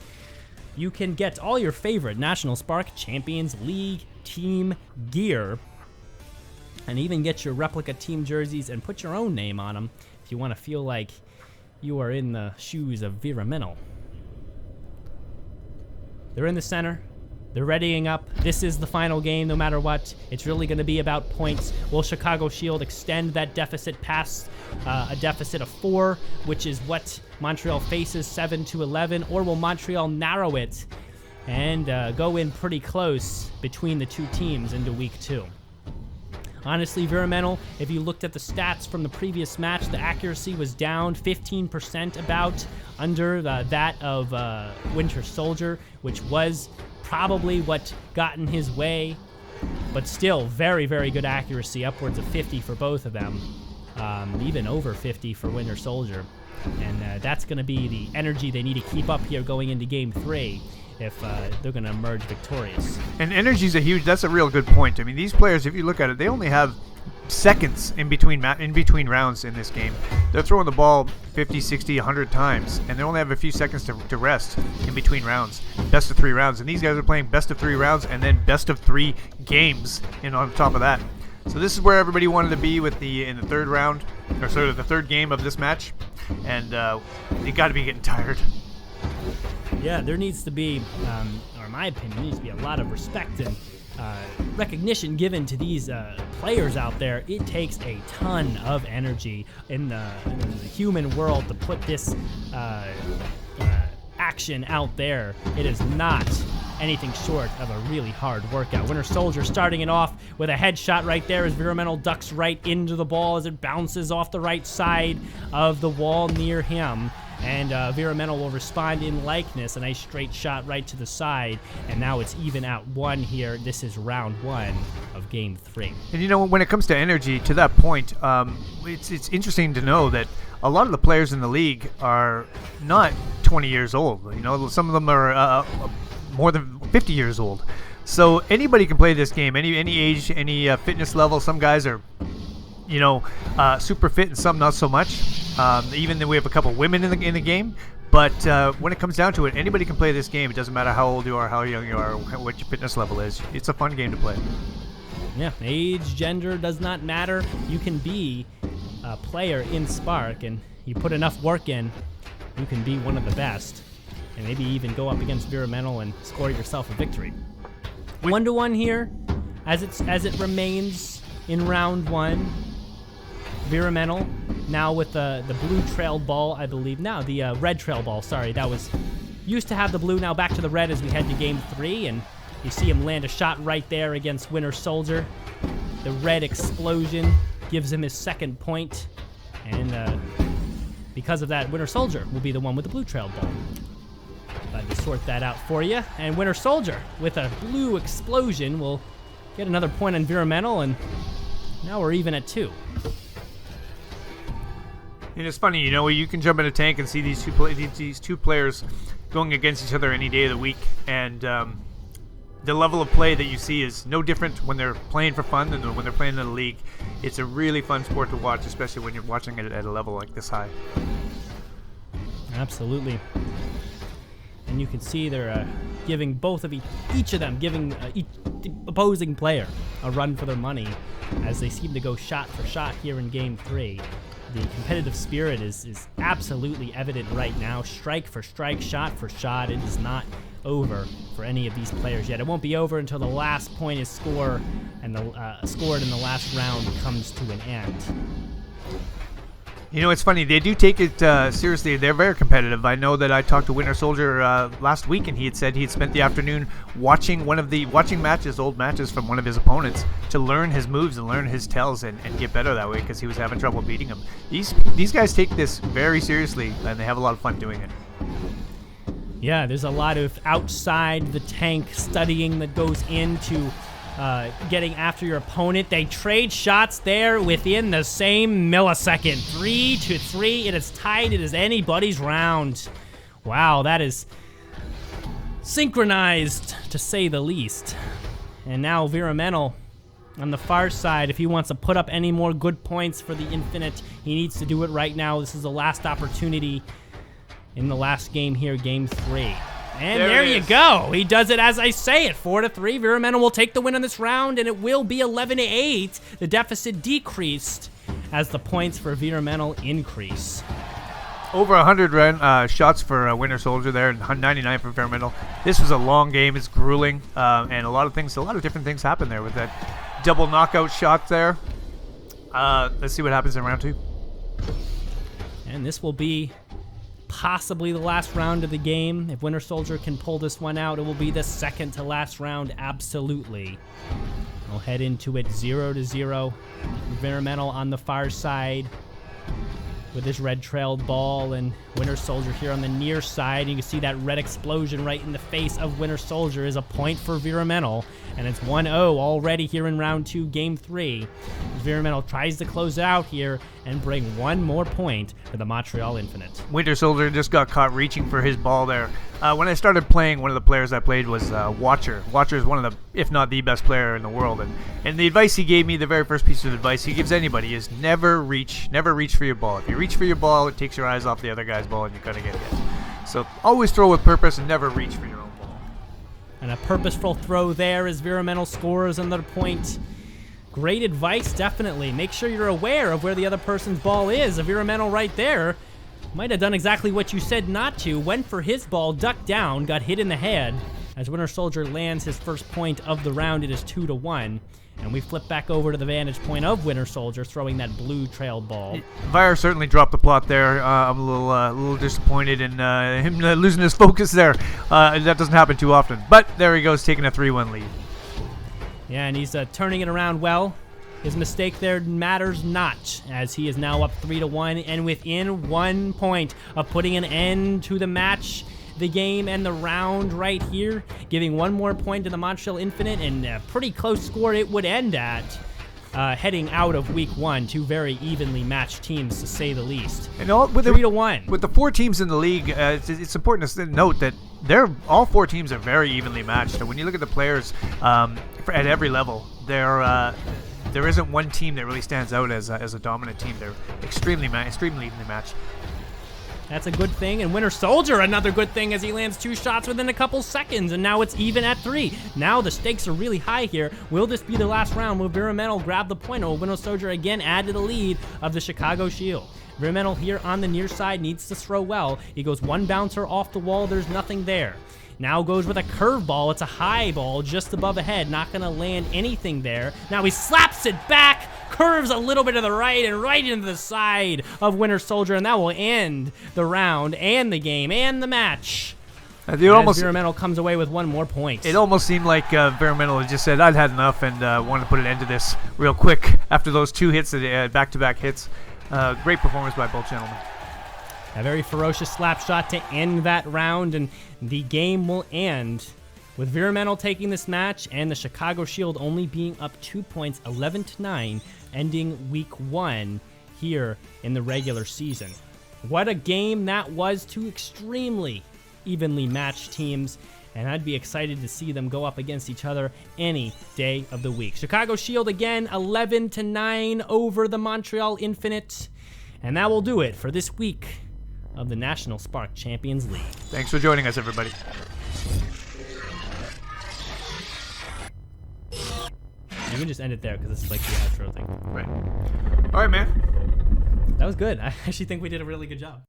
You can get all your favorite National Sparc Champions League team gear and even get your replica team jerseys and put your own name on them if you want to feel like you are in the shoes of Viramental. They're in the center. They're readying up. This is the final game, no matter what. It's really going to be about points. Will Chicago Shield extend that deficit past a deficit of 4, which is what Montreal faces, 7-11, or will Montreal narrow it and go in pretty close between the two teams into Week 2? Honestly, Viramental, if you looked at the stats from the previous match, the accuracy was down 15% about, under that of Winter Soldier, which was probably what got in his way, but still very, very good accuracy, upwards of 50 for both of them, even over 50 for Winter Soldier. And that's going to be the energy they need to keep up here going into Game 3 if they're going to emerge victorious. And energy's that's a real good point. I mean, these players, if you look at it, they only have seconds in between rounds in this game. They're throwing the ball 50, 60, 100 times, and they only have a few seconds to rest in between rounds. Best of 3 rounds. And these guys are playing best of 3 rounds and then best of 3 games on top of that. So this is where everybody wanted to be in the third round, or sort of the third game of this match. And they got to be getting tired. Yeah, there needs to be, or in my opinion, there needs to be a lot of respect and recognition given to these players out there. It takes a ton of energy in the human world to put this action out there. It is not anything short of a really hard workout. Winter Soldier starting it off with a headshot right there as Viramental ducks right into the ball as it bounces off the right side of the wall near him. And Viramental will respond in likeness, a nice straight shot right to the side, and now it's even at 1 here. This is round 1 of Game 3. And you know, when it comes to energy, to that point, it's interesting to know that a lot of the players in the league are not 20 years old. You know, some of them are more than 50 years old. So anybody can play this game, any age, any fitness level. Some guys are, you know, super fit and some not so much. Even though we have a couple women in the game, but when it comes down to it, anybody can play this game. It doesn't matter how old you are, how young you are, what your fitness level is. It's a fun game to play. Yeah, age, gender does not matter. You can be a player in Sparc, and you put enough work in, you can be one of the best, and maybe even go up against Viramental and score yourself a victory. 1-1 here, as it remains in round 1. Viramental now with the blue trail ball, I believe. Now the red trail ball, sorry. That was used to have the blue, now back to the red as we head to Game 3. And you see him land a shot right there against Winter Soldier. The red explosion gives him his 2nd point. And because of that, Winter Soldier will be the one with the blue trail ball. Glad to sort that out for you. And Winter Soldier with a blue explosion will get another point on Viramental. And now we're even at 2. And it's funny, you know, you can jump in a tank and see these two players going against each other any day of the week, and the level of play that you see is no different when they're playing for fun than when they're playing in the league. It's a really fun sport to watch, especially when you're watching it at a level like this high. Absolutely. And you can see they're giving each of them giving each opposing player a run for their money as they seem to go shot for shot here in Game 3. The competitive spirit is absolutely evident right now. Strike for strike, shot for shot. It is not over for any of these players yet. It won't be over until the last point is scored and scored in the last round comes to an end. You know, it's funny. They do take it seriously. They're very competitive. I know that I talked to Winter Soldier last week, and he had said he had spent the afternoon watching matches, old matches from one of his opponents, to learn his moves and learn his tells and get better that way because he was having trouble beating him. These guys take this very seriously, and they have a lot of fun doing it. Yeah, there's a lot of outside the tank studying that goes into getting after your opponent. They trade shots there within the same millisecond. 3-3. It is tied. It is anybody's round. Wow, that is synchronized, to say the least. And now Viramental on the far side, if he wants to put up any more good points for the Infinite, he needs to do it right now. This is the last opportunity in the last game here, Game 3. And there you go. He does it as I say it. 4-3. Viramental will take the win on this round, and it will be 11-8. The deficit decreased as the points for Viramental increase. over 100 shots for Winter Soldier there, and 99 for Environmental. This was a long game. It's grueling, and a lot of different things happen there with that double knockout shot there. Let's see what happens in round 2. And this will be possibly the last round of the game. If Winter Soldier can pull this one out, it will be the second to last round, absolutely. We'll head into it 0-0. Environmental on the far side with his red trailed ball, and Winter Soldier here on the near side. You can see that red explosion right in the face of Winter Soldier is a point for Environmental, and it's 1-0 already here in round 2, game 3. Environmental tries to close it out here and bring one more point for the Montreal Infinite. Winter Soldier just got caught reaching for his ball there. When I started playing, one of the players I played was Watcher. Watcher is one of the, if not the best player in the world, and the advice he gave me, the very first piece of advice he gives anybody, is never reach for your ball. If you reach for your ball, it takes your eyes off the other guy's ball and you're gonna get hit. So always throw with purpose and never reach for your own ball. And a purposeful throw there as Environmental scores another point. Great advice, definitely. Make sure you're aware of where the other person's ball is. Environmental right there might have done exactly what you said not to. Went for his ball, ducked down, got hit in the head. As Winter Soldier lands his first point of the round, it is 2-1. And we flip back over to the vantage point of Winter Soldier, throwing that blue trailed ball. Vire certainly dropped the plot there. I'm a little disappointed in him losing his focus there. That doesn't happen too often. But there he goes, taking a 3-1 lead. Yeah, and he's turning it around well. His mistake there matters not, as he is now up 3-1 and within 1 point of putting an end to the match, the game, and the round right here, giving one more point to the Montreal Infinite, and a pretty close score it would end at. Heading out of week 1, 2 very evenly matched teams, to say the least. And 3-1. With the 4 teams in the league, it's important to note that all 4 teams are very evenly matched. And when you look at the players at every level, there isn't one team that really stands out as a dominant team. They're extremely evenly matched. That's a good thing. And Winter Soldier, another good thing, as he lands 2 shots within a couple seconds, and now it's even at 3. Now the stakes are really high here. Will this be the last round? Will Environmental grab the point, or will Winter Soldier again add to the lead of the Chicago Shield? Environmental here on the near side needs to throw well. He goes one bouncer off the wall. There's nothing there. Now goes with a curveball. It's a high ball just above the head. Not going to land anything there. Now he slaps it back. Curves a little bit to the right and right into the side of Winter Soldier, and that will end the round and the game and the match. Environmental comes away with one more point. It almost seemed like Environmental had just said, I'd had enough, and wanted to put an end to this real quick after those 2 hits, back-to-back hits. Great performance by both gentlemen. A very ferocious slap shot to end that round, and the game will end with Environmental taking this match and the Chicago Shield only being up 2 points, 11-9, ending week 1 here in the regular season. What a game that was. 2 extremely evenly matched teams, and I'd be excited to see them go up against each other any day of the week. Chicago Shield again, 11-9 over the Montreal Infinite, and that will do it for this week of the National Sparc Champions League. Thanks for joining us, everybody. You can just end it there because it's like the outro thing. Right. All right, man. That was good. I actually think we did a really good job.